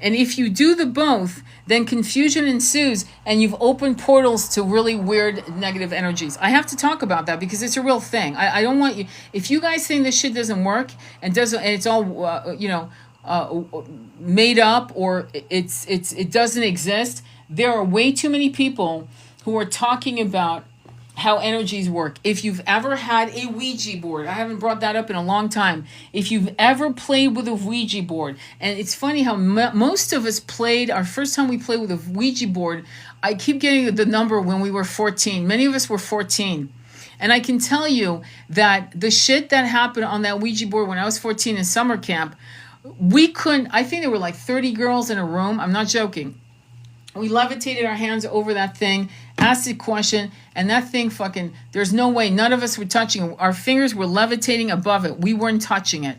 And if you do the both, then confusion ensues and you've opened portals to really weird negative energies. I have to talk about that because it's a real thing. I don't want you, if you guys think this shit doesn't work and it's all, made up or it doesn't exist, there are way too many people who are talking about how energies work. If you've ever had a Ouija board, I haven't brought that up in a long time. If you've ever played with a Ouija board, and it's funny how most of us played, our first time we played with a Ouija board, I keep getting the number when we were 14. Many of us were 14. And I can tell you that the shit that happened on that Ouija board when I was 14 in summer camp, I think there were like 30 girls in a room. I'm not joking. We levitated our hands over that thing, asked a question, and that thing there's no way, none of us were touching it. Our fingers were levitating above it. We weren't touching it.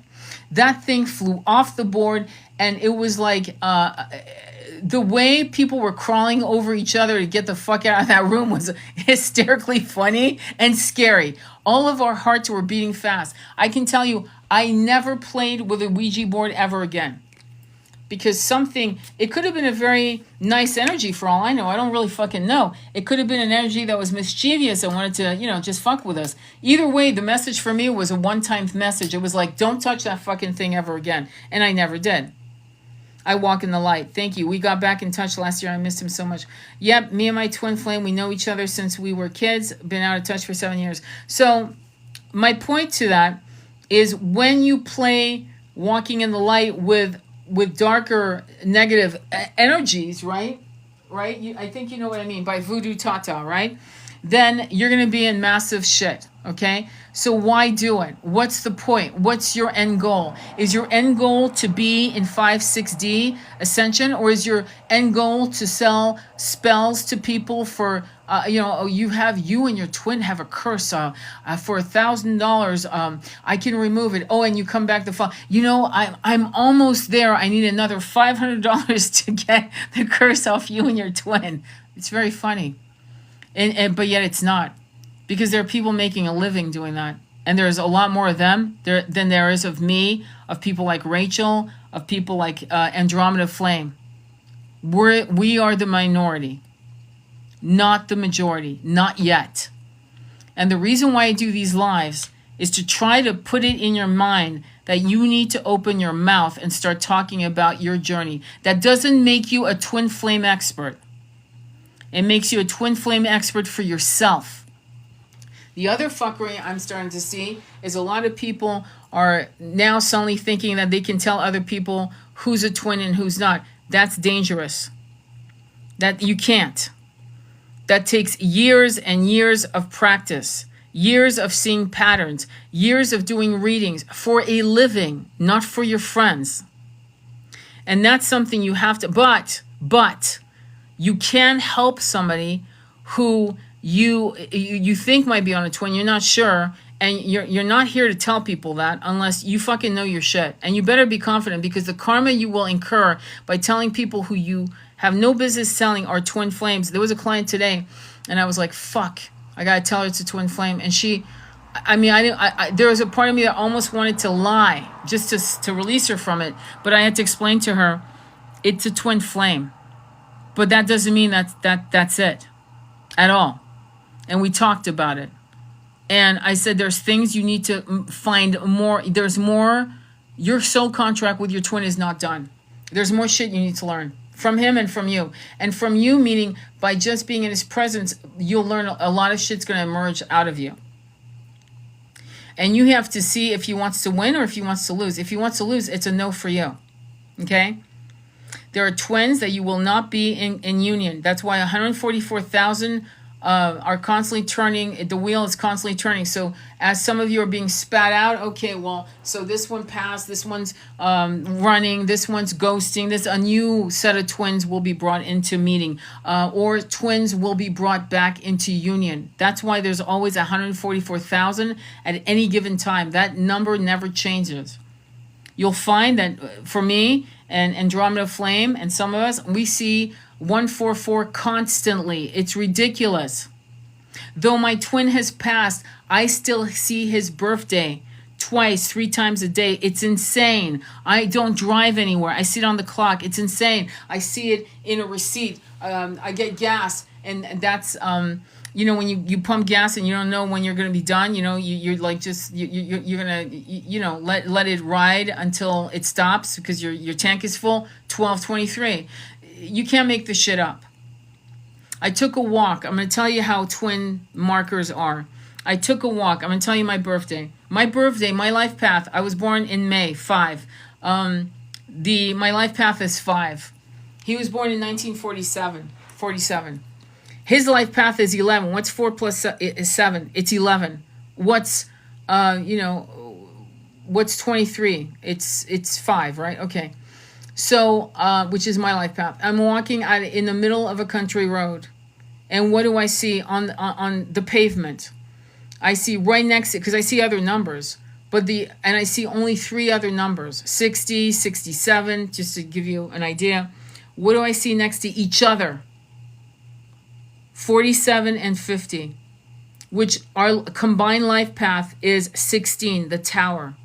That thing flew off the board, and it was like the way people were crawling over each other to get the fuck out of that room was hysterically funny and scary. All of our hearts were beating fast. I can tell you, I never played with a Ouija board ever again. because something, it could have been a very nice energy for all I know. I don't really fucking know. It could have been an energy that was mischievous and wanted to, just fuck with us. Either way, the message for me was a one-time message. It was like, don't touch that fucking thing ever again. And I never did. I walk in the light. Thank you. We got back in touch last year. I missed him so much. Yep, me and my twin flame, we know each other since we were kids. Been out of touch for 7 years. So my point to that is when you play walking in the light with darker negative energies, right? I think you know what I mean by voodoo tata, right? Then you're going to be in massive shit, okay? So why do it? What's the point? What's your end goal? Is your end goal to be in 5-6D ascension, or is your end goal to sell spells to people for, you and your twin have a curse for $1,000. I can remove it. Oh, and you come back the fall. I'm almost there. I need another $500 to get the curse off you and your twin. It's very funny. But yet it's not, because there are people making a living doing that, and there's a lot more of them than there is of me, of people like Rachel, of people like Andromeda Flame. We are the minority, not the majority, not yet. And the reason why I do these lives is to try to put it in your mind that you need to open your mouth and start talking about your journey. That doesn't make you a twin flame expert. It makes you a twin flame expert for yourself. The other fuckery I'm starting to see is a lot of people are now suddenly thinking that they can tell other people who's a twin and who's not. That's dangerous. That you can't. That takes years and years of practice, years of seeing patterns, years of doing readings for a living, not for your friends. And that's something you have to, but you can help somebody who you think might be on a twin, you're not sure, and you're not here to tell people that unless you fucking know your shit. And you better be confident, because the karma you will incur by telling people who you have no business telling are twin flames. There was a client today, and I was like, fuck, I gotta tell her it's a twin flame. And there was a part of me that almost wanted to lie just to release her from it, but I had to explain to her it's a twin flame. But that doesn't mean that's it at all. And we talked about it. And I said, there's things you need to find more. There's more. Your soul contract with your twin is not done. There's more shit you need to learn from him and from you. And from you, meaning by just being in his presence, you'll learn a lot of shit's going to emerge out of you. And you have to see if he wants to win or if he wants to lose. If he wants to lose, it's a no for you. Okay? There are twins that you will not be in union. That's why 144,000 are constantly turning. The wheel is constantly turning. So as some of you are being spat out, okay, well, so this one passed, this one's running, this one's ghosting, a new set of twins will be brought into meeting, or twins will be brought back into union. That's why there's always 144,000 at any given time. That number never changes. You'll find that for me and Andromeda Flame and some of us, we see 144 constantly. It's ridiculous. Though my twin has passed, I still see his birthday twice, 3 times a day. It's insane. I don't drive anywhere. I see it on the clock. It's insane. I see it in a receipt. I get gas, and that's when you pump gas and you don't know when you're going to be done, you're like you're going to, let it ride until it stops because your tank is full. 12:23. You can't make this shit up. I took a walk. I'm going to tell you how twin markers are. I took a walk. I'm going to tell you my birthday. My life path. I was born in May 5. My life path is 5. He was born in 1947. His life path is 11. What's 4 plus is 7? It's 11. What's 23? It's 5, right? Okay. So, which is my life path. I'm walking in the middle of a country road. And what do I see on the pavement? I see right next to it, because I see other numbers, and I see only 3 other numbers, 60, 67, just to give you an idea. What do I see next to each other? 47 and 50, which our combined life path is 16, the tower.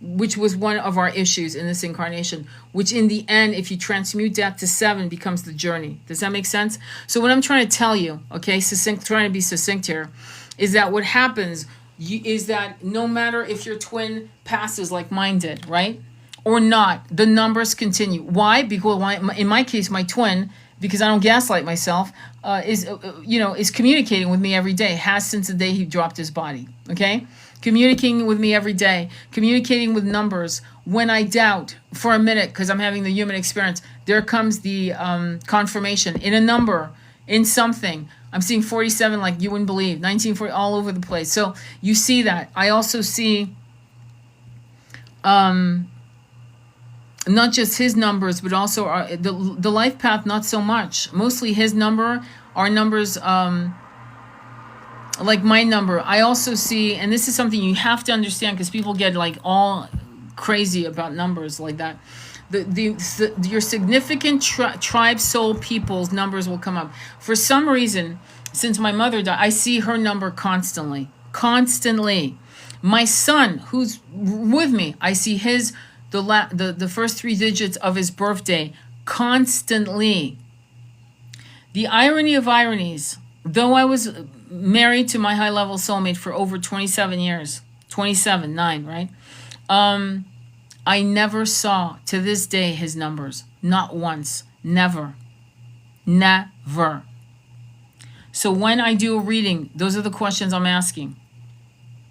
which was one of our issues in this incarnation, which in the end, if you transmute that to 7, becomes the journey. Does that make sense? So what I'm trying to tell you, okay, trying to be succinct here, is that what happens is that no matter if your twin passes like mine did, right, or not, the numbers continue. Why? Because in my case, my twin, because I don't gaslight myself, is communicating with me every day, has since the day he dropped his body, okay? Communicating with me every day, communicating with numbers. When I doubt for a minute, because I'm having the human experience, there comes the confirmation in a number, in something. I'm seeing 47 like you wouldn't believe, 1940, all over the place. So you see that. I also see not just his numbers, but also the life path, not so much. Mostly his number, our numbers, like my number. I also see, and this is something you have to understand because people get like all crazy about numbers like that. Your significant tribe soul people's numbers will come up. For some reason, since my mother died, I see her number constantly. My son, who's with me, I see his the first 3 digits of his birthday constantly. The irony of ironies, though I was married to my high-level soulmate for over 27 years, 9, right? I never saw to this day his numbers. Not once. Never. So when I do a reading, those are the questions I'm asking.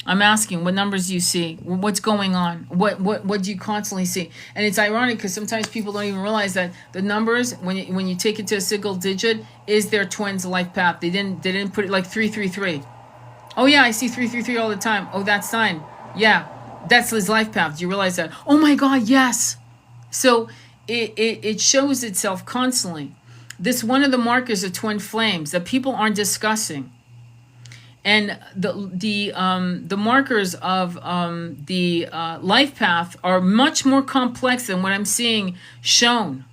I'm asking, what numbers do you see? What's going on? What do you constantly see? And it's ironic because sometimes people don't even realize that the numbers, when you take it to a single digit, is their twin's life path. They didn't put it like 333. Oh yeah, I see 333 all the time. Oh, that's 9. Yeah, that's his life path. Do you realize that? Oh my God, yes. So it shows itself constantly. This one of the markers of twin flames that people aren't discussing. And the markers of the life path are much more complex than what I'm seeing shown.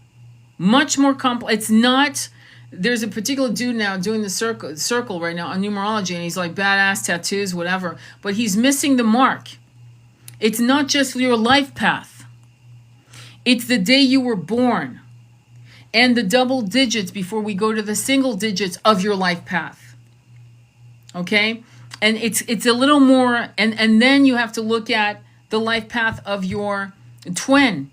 Much more complex. It's not. There's a particular dude now doing the circle right now on numerology, and he's like badass tattoos, whatever. But he's missing the mark. It's not just your life path. It's the day you were born, and the double digits before we go to the single digits of your life path. Okay, and it's a little more, and then you have to look at the life path of your twin,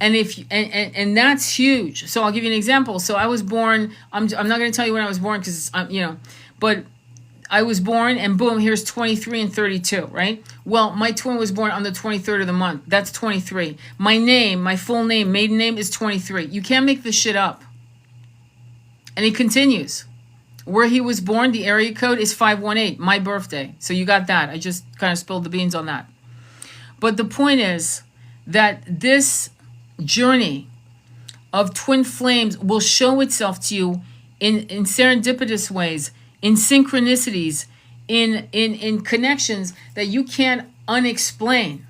and and that's huge. So I'll give you an example. So I was born. I'm not going to tell you when I was born because but I was born, and boom, here's 23 and 32, right? Well, my twin was born on the 23rd of the month. That's 23. My name, my full name, maiden name is 23. You can't make this shit up. And it continues. Where he was born, the area code is 518, my birthday. So you got that. I just kind of spilled the beans on that. But the point is that this journey of twin flames will show itself to you in serendipitous ways, in synchronicities, in connections that you can't unexplain.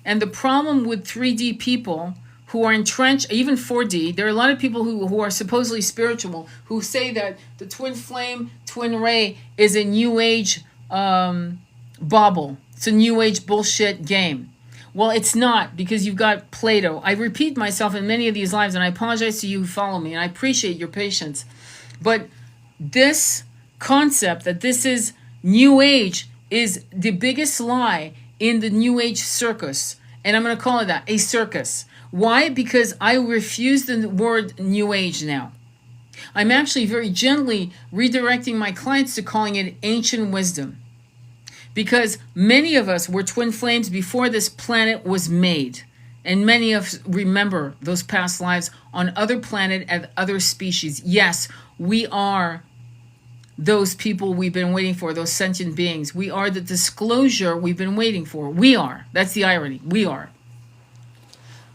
And the problem with 3D people who are entrenched, even 4D, there are a lot of people who are supposedly spiritual, who say that the twin flame, twin ray is a new age bauble. It's a new age bullshit game. Well, it's not, because you've got Plato. I repeat myself in many of these lives, and I apologize to you who follow me, and I appreciate your patience. But this concept that this is new age is the biggest lie in the new age circus. And I'm going to call it that, a circus. Why? Because I refuse the word new age now. I'm actually very gently redirecting my clients to calling it ancient wisdom. Because many of us were twin flames before this planet was made. And many of us remember those past lives on other planet and other species. Yes, we are those people we've been waiting for, those sentient beings. We are the disclosure we've been waiting for. We are. That's the irony. We are.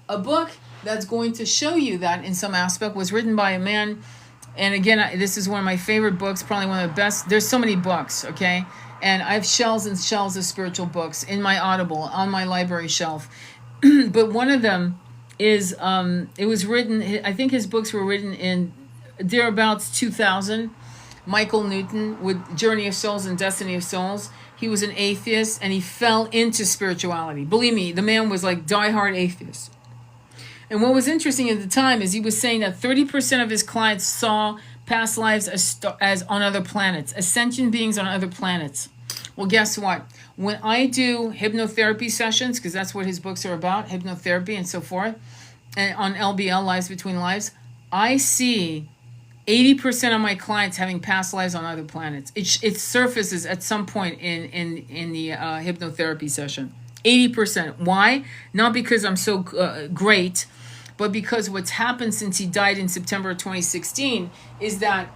A book that's going to show you that in some aspect was written by a man. And again, this is one of my favorite books, probably one of the best. There's so many books, okay? And I have shelves and shelves of spiritual books in my Audible, on my library shelf. But one of them is, it was written, I think his books were written in thereabouts 2000. Michael Newton with Journey of Souls and Destiny of Souls. he was an atheist, and he fell into spirituality. Believe me, the man was like diehard atheist. And what was interesting at the time is he was saying that 30% of his clients saw past lives as on other planets, ascension beings on other planets. Well, guess what? When I do hypnotherapy sessions, because that's what his books are about, hypnotherapy and so forth, and on LBL, Lives Between Lives, I see 80% of my clients having past lives on other planets. It surfaces at some point in the hypnotherapy session. 80%. Why? Not because I'm so great, but because what's happened since he died in September of 2016 is that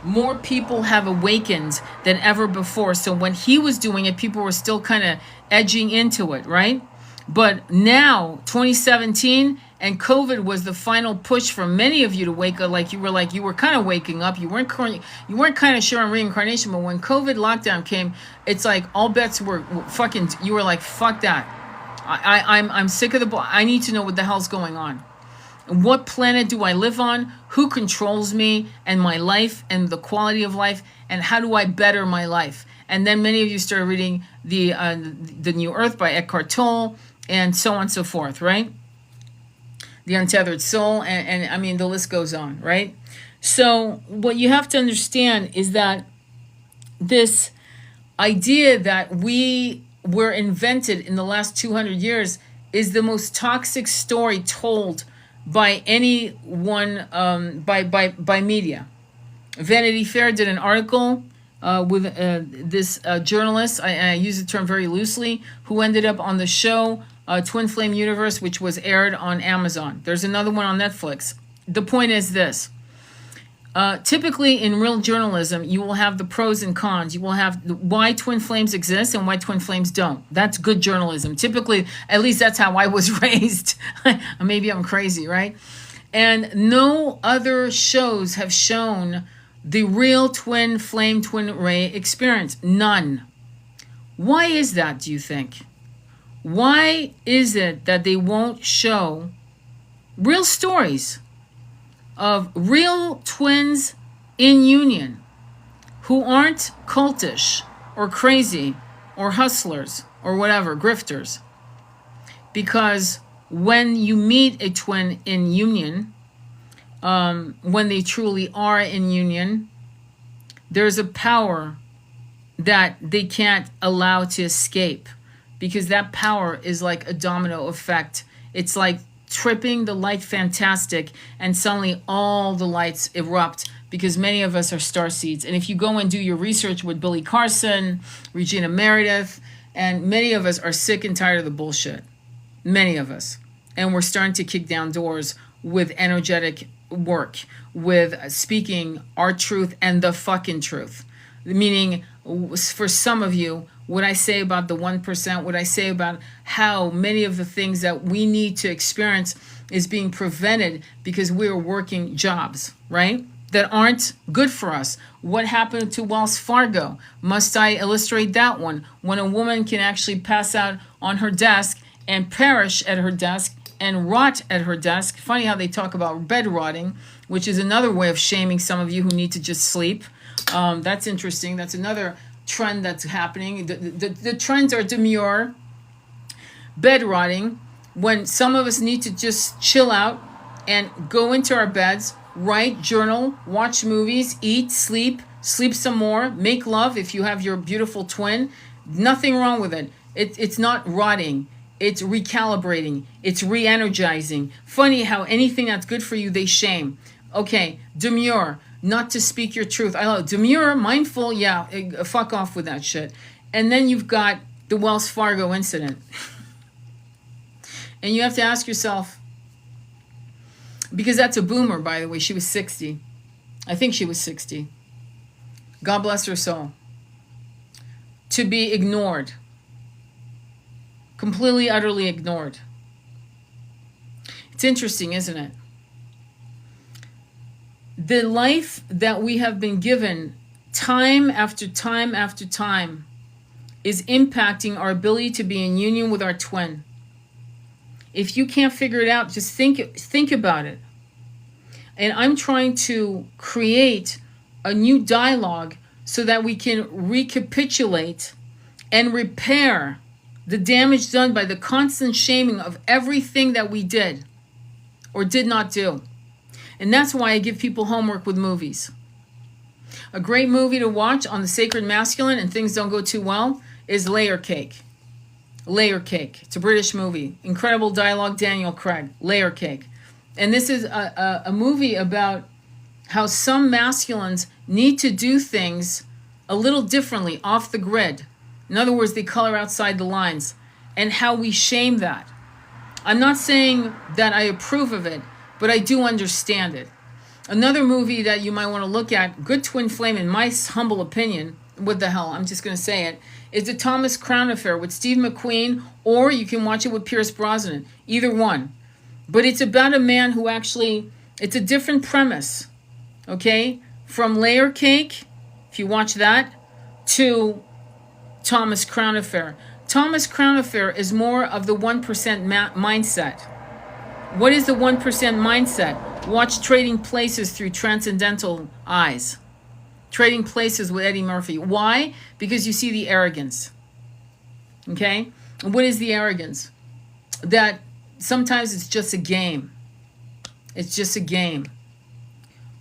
more people have awakened than ever before. So when he was doing it, people were still kind of edging into it, right? But now, 2017, and COVID was the final push for many of you to wake up. Like you were kind of waking up. You weren't kind of sure on reincarnation. But when COVID lockdown came, it's like all bets were fucking. You were like, fuck that. I'm sick of I need to know what the hell's going on. What planet do I live on? Who controls me and my life and the quality of life? And how do I better my life? And then many of you started reading the New Earth by Eckhart Tolle and so on and so forth, right? The Untethered Soul, and I mean, the list goes on, right? So what you have to understand is that this idea that we were invented in the last 200 years is the most toxic story told by anyone, by media. Vanity Fair did an article with this journalist, I use the term very loosely, who ended up on the show Twin Flame Universe, which was aired on Amazon. There's another one on Netflix. The point is this. Typically in real journalism, you will have the pros and cons. You will have why twin flames exist and why twin flames don't. That's good journalism. Typically, at least that's how I was raised. Maybe I'm crazy, right? And no other shows have shown the real twin flame, twin ray experience. None. Why is that, do you think? Why is it that they won't show real stories of real twins in union who aren't cultish or crazy or hustlers or whatever, grifters? Because when you meet a twin in union, when they truly are in union, there's a power that they can't allow to escape, because that power is like a domino effect. It's like tripping the light fantastic, and suddenly all the lights erupt, because many of us are starseeds. And if you go and do your research with Billy Carson, Regina Meredith, and many of us are sick and tired of the bullshit. Many of us. And we're starting to kick down doors with energetic work, with speaking our truth and the fucking truth. Meaning, for some of you, what I say about the 1%, what I say about how many of the things that we need to experience is being prevented because we are working jobs, right? That aren't good for us. What happened to Wells Fargo? Must I illustrate that one? When a woman can actually pass out on her desk and perish at her desk and rot at her desk. Funny how they talk about bed rotting, which is another way of shaming some of you who need to just sleep. That's interesting. That's another trend that's happening. The trends are demure, bed rotting, when some of us need to just chill out and go into our beds, write, journal, watch movies, eat, sleep some more, make love if you have your beautiful twin. Nothing wrong with it. It's not rotting. It's recalibrating. It's re-energizing. Funny how anything that's good for you, they shame. Okay, demure. Not to speak your truth. I love demure, mindful, yeah, fuck off with that shit. And then you've got the Wells Fargo incident. And you have to ask yourself, because that's a boomer, by the way, she was 60. I think she was 60. God bless her soul. To be ignored. Completely, utterly ignored. It's interesting, isn't it? The life that we have been given time after time after time is impacting our ability to be in union with our twin. If you can't figure it out, just think about it. And I'm trying to create a new dialogue so that we can recapitulate and repair the damage done by the constant shaming of everything that we did or did not do. And that's why I give people homework with movies. A great movie to watch on the sacred masculine and things don't go too well is Layer Cake. Layer Cake. It's a British movie. Incredible dialogue, Daniel Craig. Layer Cake. And this is a movie about how some masculines need to do things a little differently, off the grid. In other words, they color outside the lines. And how we shame that. I'm not saying that I approve of it, but I do understand it. Another movie that you might want to look at, good twin flame in my humble opinion, what the hell, I'm just going to say it, is the Thomas Crown Affair with Steve McQueen, or you can watch it with Pierce Brosnan, either one. But it's about a man who actually, it's a different premise, okay? From Layer Cake, if you watch that, to Thomas Crown Affair. Thomas Crown Affair is more of the 1% mindset. What is the 1% mindset? Watch Trading Places through transcendental eyes. Trading Places with Eddie Murphy. Why? Because you see the arrogance. Okay? What is the arrogance? That sometimes it's just a game. It's just a game.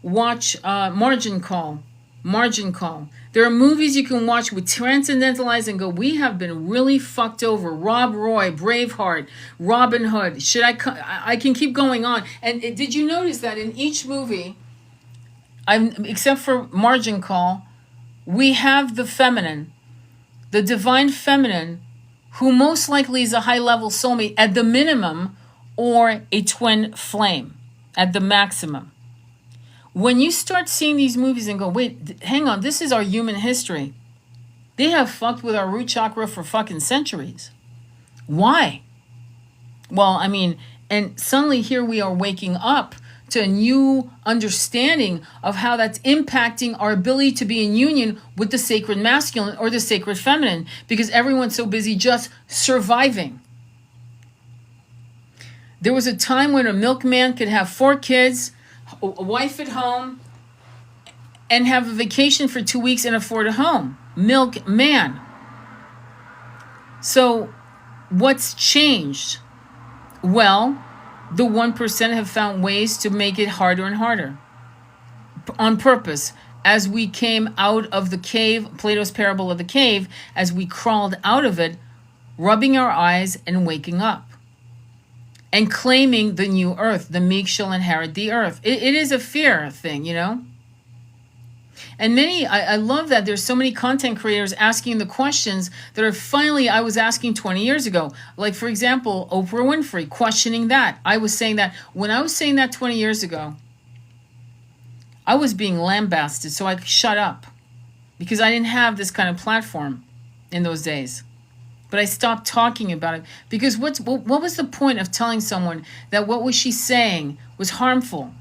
Watch Margin Call. Margin Call. There are movies you can watch with transcendental eyes and go, we have been really fucked over. Rob Roy, Braveheart, Robin Hood. I can keep going on. And did you notice that in each movie, except for Margin Call, we have the feminine, the divine feminine, who most likely is a high-level soulmate at the minimum, or a twin flame at the maximum. When you start seeing these movies and go, wait, hang on, this is our human history. They have fucked with our root chakra for fucking centuries. Why? Well, I mean, and suddenly here we are waking up to a new understanding of how that's impacting our ability to be in union with the sacred masculine or the sacred feminine, because everyone's so busy just surviving. There was a time when a milkman could have 4 kids, a wife at home, and have a vacation for 2 weeks and afford a home. Milkman. So what's changed? Well, the 1% have found ways to make it harder and harder. On purpose. As we came out of the cave, Plato's parable of the cave, as we crawled out of it, rubbing our eyes and waking up. And claiming the new earth. The meek shall inherit the earth. It is a fear thing, you know. And I love that there's so many content creators asking the questions that are finally I was asking 20 years ago. Like, for example, Oprah Winfrey, questioning that. I was saying that. When I was saying that 20 years ago, I was being lambasted, so I shut up. Because I didn't have this kind of platform in those days. But I stopped talking about it. Because what was the point of telling someone that what was she saying was harmful?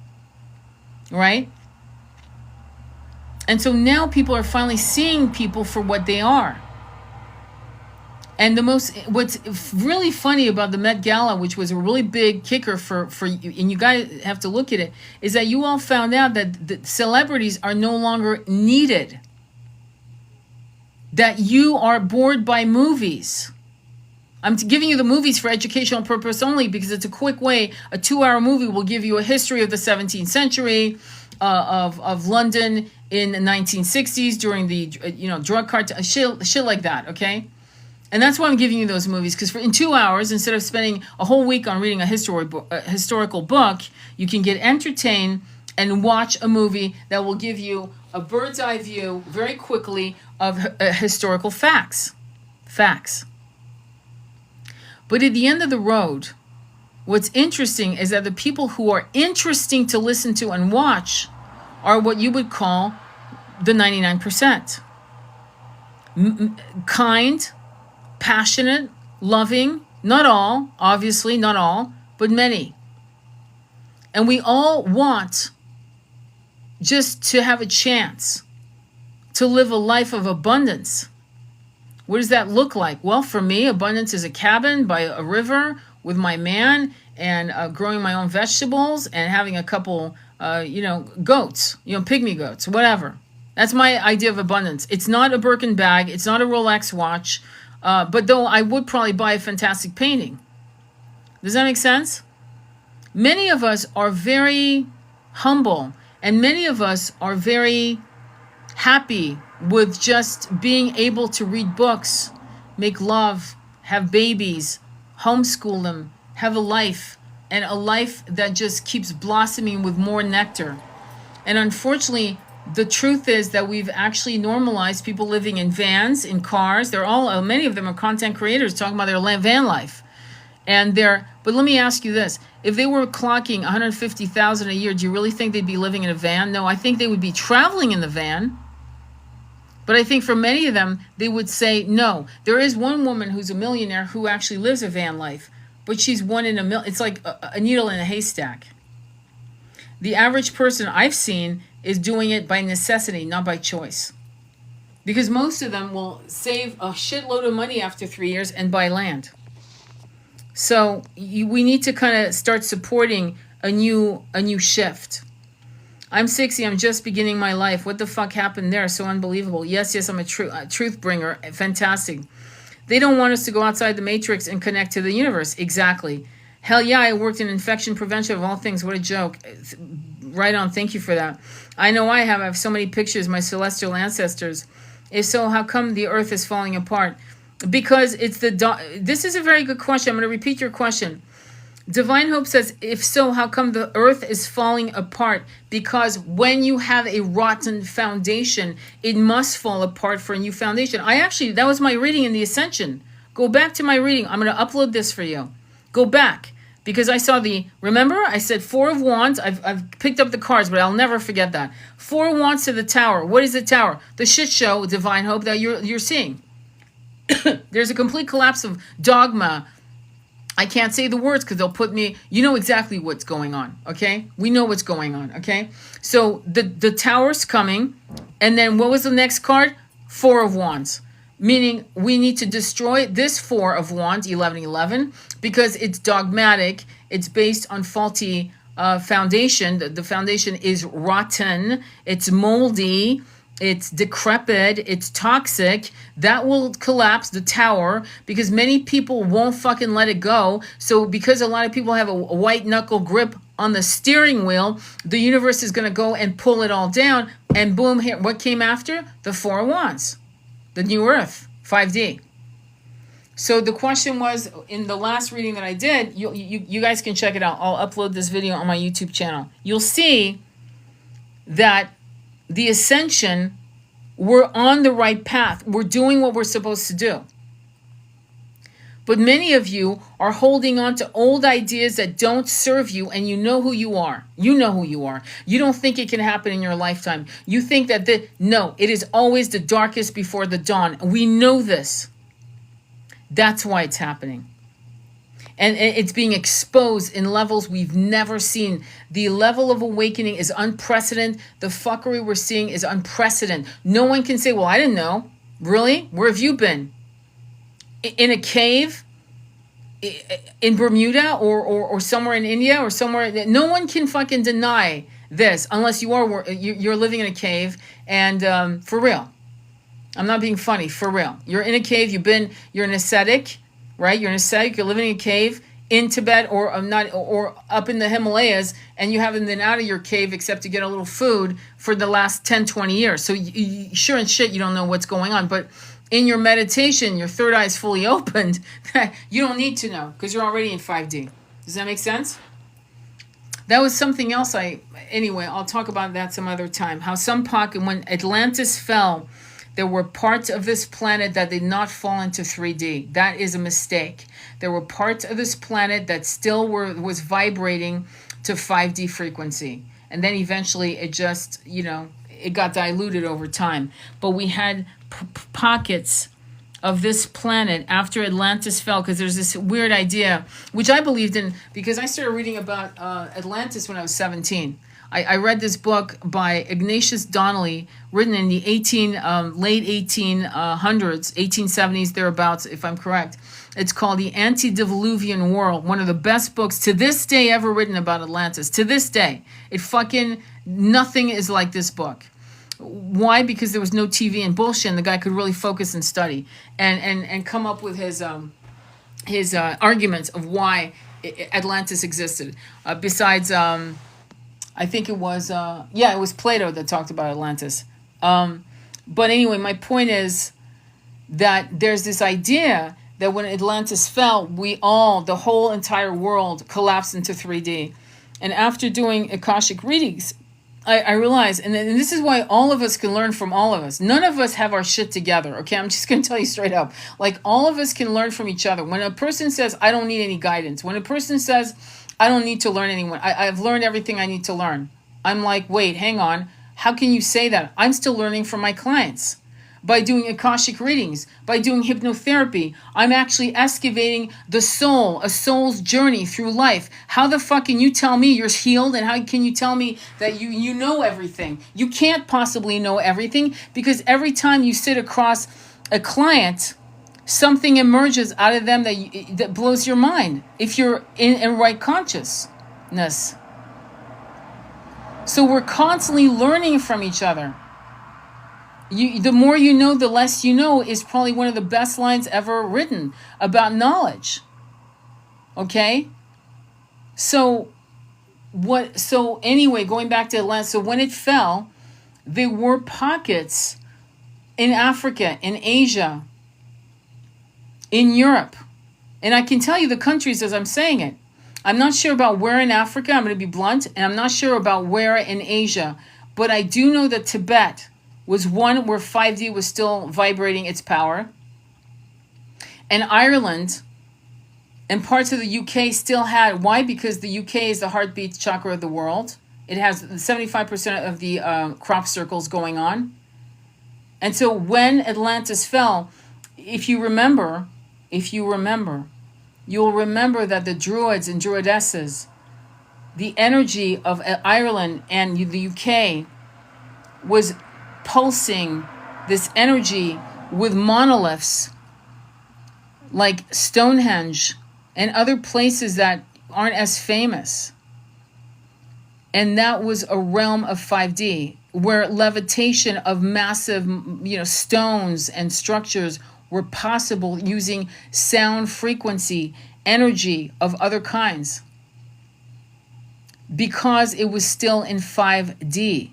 Right? And so now people are finally seeing people for what they are. And what's really funny about the Met Gala, which was a really big kicker for you, and you guys have to look at it, is that you all found out that the celebrities are no longer needed. That you are bored by movies. I'm giving you the movies for educational purpose only because it's a quick way. A 2-hour movie will give you a history of the 17th century, of London in the 1960s during the drug cartel, shit like that, okay? And that's why I'm giving you those movies, because in 2 hours, instead of spending a whole week on reading a historical book, you can get entertained and watch a movie that will give you a bird's eye view very quickly of historical facts. But at the end of the road, what's interesting is that the people who are interesting to listen to and watch are what you would call the 99%. Kind, passionate, loving, not all, obviously not all, but many. And we all want just to have a chance to live a life of abundance. What does that look like? Well, for me, abundance is a cabin by a river with my man and growing my own vegetables and having a couple, goats, pygmy goats, whatever. That's my idea of abundance. It's not a Birkin bag. It's not a Rolex watch. But though I would probably buy a fantastic painting. Does that make sense? Many of us are very humble, and many of us are very happy with just being able to read books, make love, have babies, homeschool them, have a life, and a life that just keeps blossoming with more nectar. And unfortunately, the truth is that we've actually normalized people living in vans, in cars. They're all, many of them are content creators talking about their van life. But let me ask you this. If they were clocking 150,000 a year, do you really think they'd be living in a van? No, I think they would be traveling in the van. But I think for many of them, they would say no. There is one woman who's a millionaire who actually lives a van life, but she's one in a million. It's like a needle in a haystack. The average person I've seen is doing it by necessity, not by choice. Because most of them will save a shitload of money after 3 years and buy land. So we need to kind of start supporting a new shift. I'm 60. I'm just beginning my life. What the fuck happened there? So unbelievable. Yes, I'm a truth bringer. Fantastic. They don't want us to go outside the matrix and connect to the universe. Exactly. Hell yeah, I worked in infection prevention of all things. What a joke. Right on. Thank you for that. I know I have so many pictures, my celestial ancestors. If so, how come the earth is falling apart? Because it's this is a very good question. I'm going to repeat your question. Divine Hope says, if so, how come the earth is falling apart? Because when you have a rotten foundation, it must fall apart for a new foundation. That was my reading in the Ascension. Go back to my reading. I'm going to upload this for you. Go back. Because I saw remember I said 4 of Wands. I've picked up the cards, but I'll never forget that. 4 of Wands to the Tower. What is the Tower? The shit show, Divine Hope, that you're seeing. There's a complete collapse of dogma. I can't say the words because they'll put me, you know exactly what's going on, okay? We know what's going on, okay? So the Tower's coming, and then what was the next card? 4 of Wands. Meaning we need to destroy this 4 of Wands, 1111, because it's dogmatic. It's based on faulty foundation. The foundation is rotten. It's moldy. It's decrepit, it's toxic. That will collapse the tower because many people won't fucking let it go. So because a lot of people have a white knuckle grip on the steering wheel, the universe is going to go and pull it all down. And boom, here, what came after? The 4 of Wands, the new earth, 5D. So the question was, in the last reading that I did, you guys can check it out. I'll upload this video on my YouTube channel. You'll see that the ascension, we're on the right path. We're doing what we're supposed to do. But many of you are holding on to old ideas that don't serve you, and you know who you are. You know who you are. You don't think it can happen in your lifetime. You think that no, it is always the darkest before the dawn. We know this. That's why it's happening. And it's being exposed in levels we've never seen. The level of awakening is unprecedented. The fuckery we're seeing is unprecedented. No one can say, well, I didn't know. Really? Where have you been? In a cave? In Bermuda? Or somewhere in India? Or somewhere? No one can fucking deny this unless you're living in a cave. And for real. I'm not being funny. For real. You're in a cave. You're an ascetic. Right? You're an ascetic, you're living in a cave in Tibet or up in the Himalayas, and you haven't been out of your cave except to get a little food for the last 10, 20 years. So sure and shit, you don't know what's going on. But in your meditation, your third eye is fully opened. You don't need to know because you're already in 5D. Does that make sense? That was something else anyway, I'll talk about that some other time. How when Atlantis fell, there were parts of this planet that did not fall into 3D. That is a mistake. There were parts of this planet that still was vibrating to 5D frequency. And then eventually it just, it got diluted over time. But we had pockets of this planet after Atlantis fell, because there's this weird idea, which I believed in because I started reading about Atlantis when I was 17. I read this book by Ignatius Donnelly, written in the late 1800s, 1870s, thereabouts, if I'm correct. It's called The Antediluvian World, one of the best books to this day ever written about Atlantis. To this day. Nothing is like this book. Why? Because there was no TV and bullshit, and the guy could really focus and study and come up with his arguments of why Atlantis existed. Besides, I think it was it was Plato that talked about Atlantis. But anyway, my point is that there's this idea that when Atlantis fell, the whole entire world collapsed into 3D. And after doing Akashic readings, I realized, and this is why all of us can learn from all of us. None of us have our shit together, okay? I'm just going to tell you straight up. Like, all of us can learn from each other. When a person says, I don't need any guidance, when a person says, I don't need to learn anyone, I've learned everything I need to learn. I'm like, wait, hang on. How can you say that? I'm still learning from my clients. By doing Akashic readings, by doing hypnotherapy, I'm actually excavating the soul, a soul's journey through life. How the fuck can you tell me you're healed, and how can you tell me that you know everything? You can't possibly know everything, because every time you sit across a client, something emerges out of them that blows your mind if you're in right consciousness. So we're constantly learning from each other. The more you know, the less you know is probably one of the best lines ever written about knowledge. Okay? So anyway, going back to Atlantis, so when it fell, there were pockets in Africa, in Asia, in Europe. And I can tell you the countries as I'm saying it. I'm not sure about where in Africa, I'm going to be blunt, and I'm not sure about where in Asia, but I do know that Tibet was one where 5D was still vibrating its power. And Ireland and parts of the UK still had, why? Because the UK is the heartbeat chakra of the world. It has 75% of the crop circles going on. And so when Atlantis fell, if you remember, you'll remember that the Druids and Druidesses, the energy of Ireland and the UK was pulsing this energy with monoliths like Stonehenge and other places that aren't as famous. And that was a realm of 5D where levitation of massive, stones and structures were possible using sound frequency, energy of other kinds, because it was still in 5D.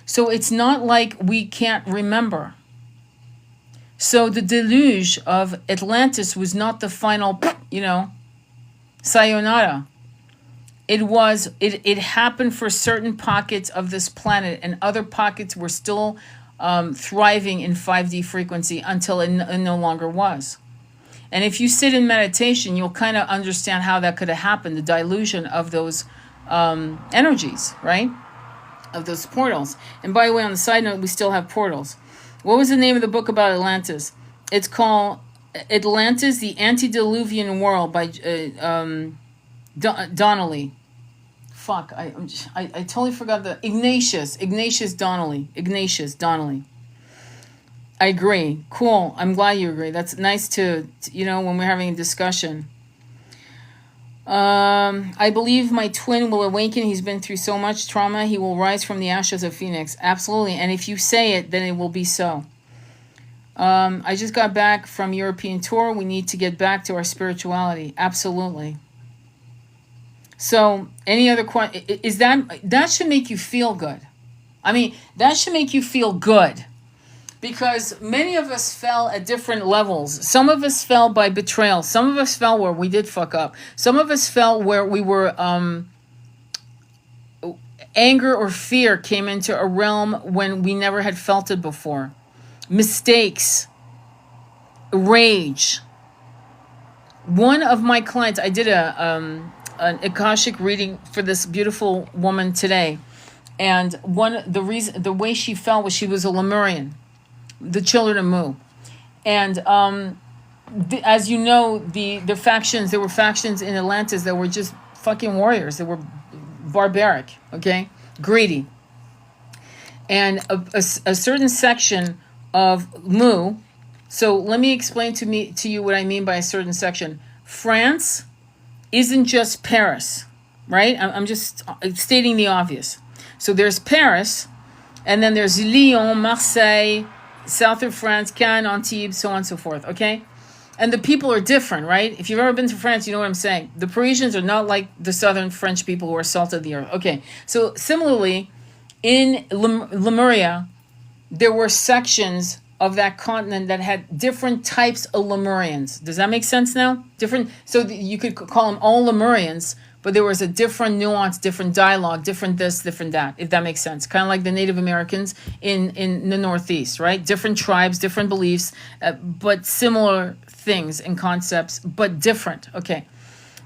So it's not like we can't remember. So the deluge of Atlantis was not the final, sayonara. It happened for certain pockets of this planet, and other pockets were still thriving in 5D frequency until it no longer was. And if you sit in meditation, you'll kind of understand how that could have happened, the dilution of those energies, right? Of those portals. And by the way, on the side note, we still have portals. What was the name of the book about Atlantis? It's called Atlantis, the Antediluvian World by Donnelly. Fuck, I totally forgot the Ignatius Donnelly. I agree. Cool. I'm glad you agree. That's nice to when we're having a discussion. I believe my twin will awaken. He's been through so much trauma. He will rise from the ashes of Phoenix. Absolutely. And if you say it, then it will be so. I just got back from European tour. We need to get back to our spirituality. Absolutely. So any other question? Is that should make you feel good. I mean, that should make you feel good. Because many of us fell at different levels. Some of us fell by betrayal. Some of us fell where we did fuck up. Some of us fell where we were anger or fear came into a realm when we never had felt it before. Mistakes, rage. One of my clients, I did an Akashic reading for this beautiful woman today, and the way she fell was she was a Lemurian. The children of Mu. And as you know, the factions, there were factions in Atlantis that were just fucking warriors. They were barbaric, okay? Greedy. And a certain section of Mu, so let me explain to you what I mean by a certain section. France isn't just Paris, right? I'm just stating the obvious. So there's Paris, And then there's Lyon, Marseille, south of France, Cannes, Antibes, so on and so forth, okay? And the people are different, right? If you've ever been to France, you know what I'm saying. The Parisians are not like the southern French people who are salt of the earth. Okay, so similarly, in Lemuria, there were sections of that continent that had different types of Lemurians. Does that make sense now? Different, so you could call them all Lemurians, but there was a different nuance, different dialogue, different this, different that, if that makes sense. Kind of like the Native Americans in the Northeast, right? Different tribes, different beliefs, but similar things and concepts, but different. Okay.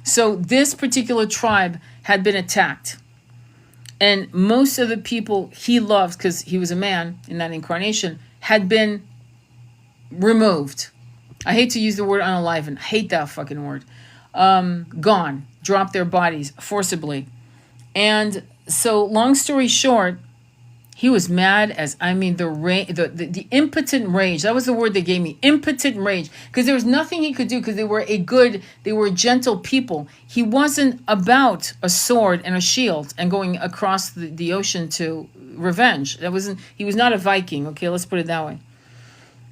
So this particular tribe had been attacked. And most of the people he loved, because he was a man in that incarnation, had been removed. I hate to use the word unalivened. I hate that fucking word. Gone. Dropped their bodies forcibly. And so, long story short, he was mad as, I mean, the impotent rage. That was the word they gave me. Impotent rage. Because there was nothing he could do, because they were gentle people. He wasn't about a sword and a shield and going across the ocean to revenge. He was not a Viking. Okay, let's put it that way.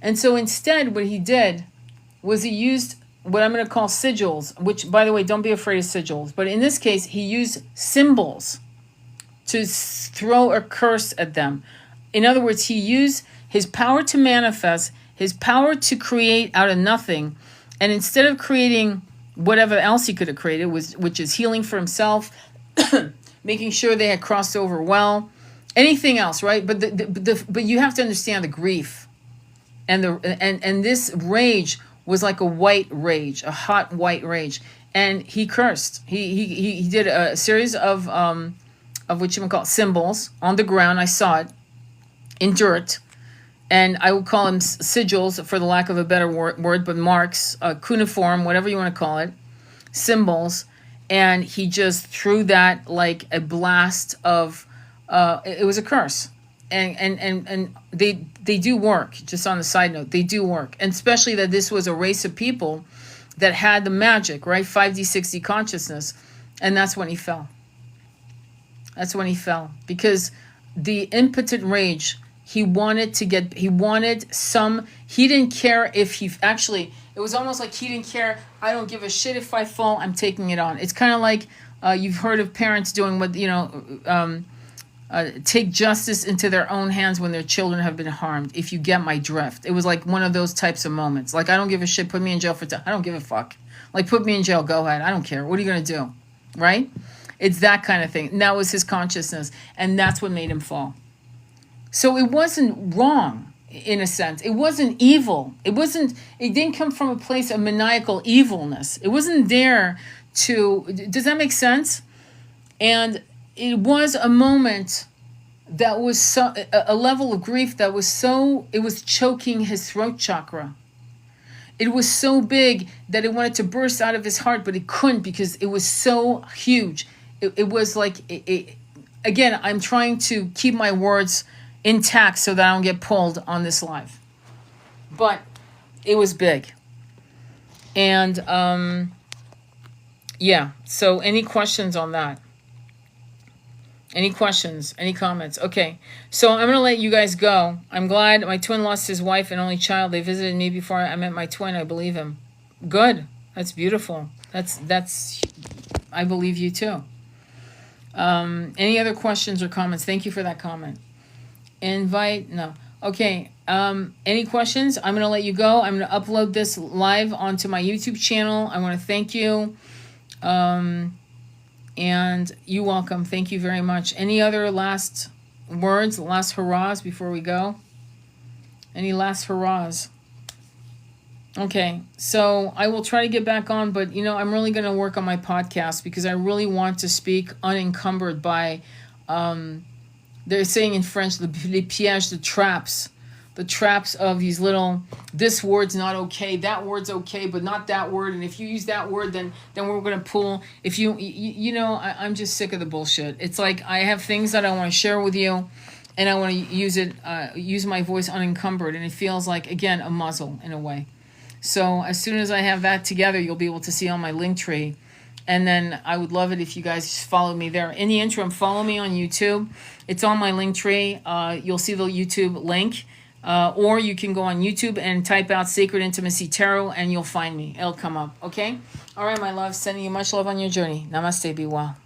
And so instead, what he did was he used what I'm going to call sigils, which, by the way, don't be afraid of sigils. But in this case, he used symbols to throw a curse at them. In other words, he used his power to manifest, his power to create out of nothing. And instead of creating whatever else he could have created, which is healing for himself, making sure they had crossed over well, anything else, right? But you have to understand the grief. And this rage was like a white rage, a hot white rage, and he cursed. He did a series of what you would call symbols on the ground. I saw it in dirt, and I would call them sigils for the lack of a better word, but marks, cuneiform, whatever you want to call it, symbols, and he just threw that like a blast of. It was a curse. And they do work, just on the side note, they do work. And especially that this was a race of people that had the magic, right? 5D, 6D consciousness. And that's when he fell. That's when he fell. Because the impotent rage, he didn't care if it was almost like he didn't care, I don't give a shit if I fall, I'm taking it on. It's kind of like, you've heard of parents doing what, take justice into their own hands when their children have been harmed, if you get my drift. It was like one of those types of moments. Like, I don't give a shit, put me in jail for I don't give a fuck. Like, put me in jail, go ahead, I don't care. What are you going to do? Right? It's that kind of thing. And that was his consciousness. And that's what made him fall. So it wasn't wrong, in a sense. It wasn't evil. It didn't come from a place of maniacal evilness. It wasn't there does that make sense? And it was a moment that was a level of grief that was it was choking his throat chakra. It was so big that it wanted to burst out of his heart, but it couldn't because it was so huge. It was like, again, I'm trying to keep my words intact so that I don't get pulled on this live. But it was big. And, yeah, so any questions on that? Any questions? Any comments? Okay, so I'm going to let you guys go. I'm glad my twin lost his wife and only child. They visited me before I met my twin. I believe him. Good. That's beautiful. That's. I believe you too. Any other questions or comments? Thank you for that comment. Invite? No. Okay. Any questions? I'm going to let you go. I'm going to upload this live onto my YouTube channel. I want to thank you. And you're welcome. Thank you very much. Any other last words, last hurrahs before we go? Any last hurrahs? Okay, so I will try to get back on, but I'm really going to work on my podcast because I really want to speak unencumbered by, they're saying in French, les pièges, the traps of these little, this word's not okay, that word's okay, but not that word, and if you use that word, then we're going to pull. If I'm just sick of the bullshit. It's like I have things that I want to share with you, and I want to use my voice unencumbered, and it feels like, again, a muzzle in a way. So as soon as I have that together, you'll be able to see on my link tree And then I would love it if you guys just follow me there. In the interim, follow me on YouTube. It's on my link tree. You'll see the YouTube link. Or you can go on YouTube and type out Sacred Intimacy Tarot and you'll find me. It'll come up. Okay? All right, my love. Sending you much love on your journey. Namaste. Be well.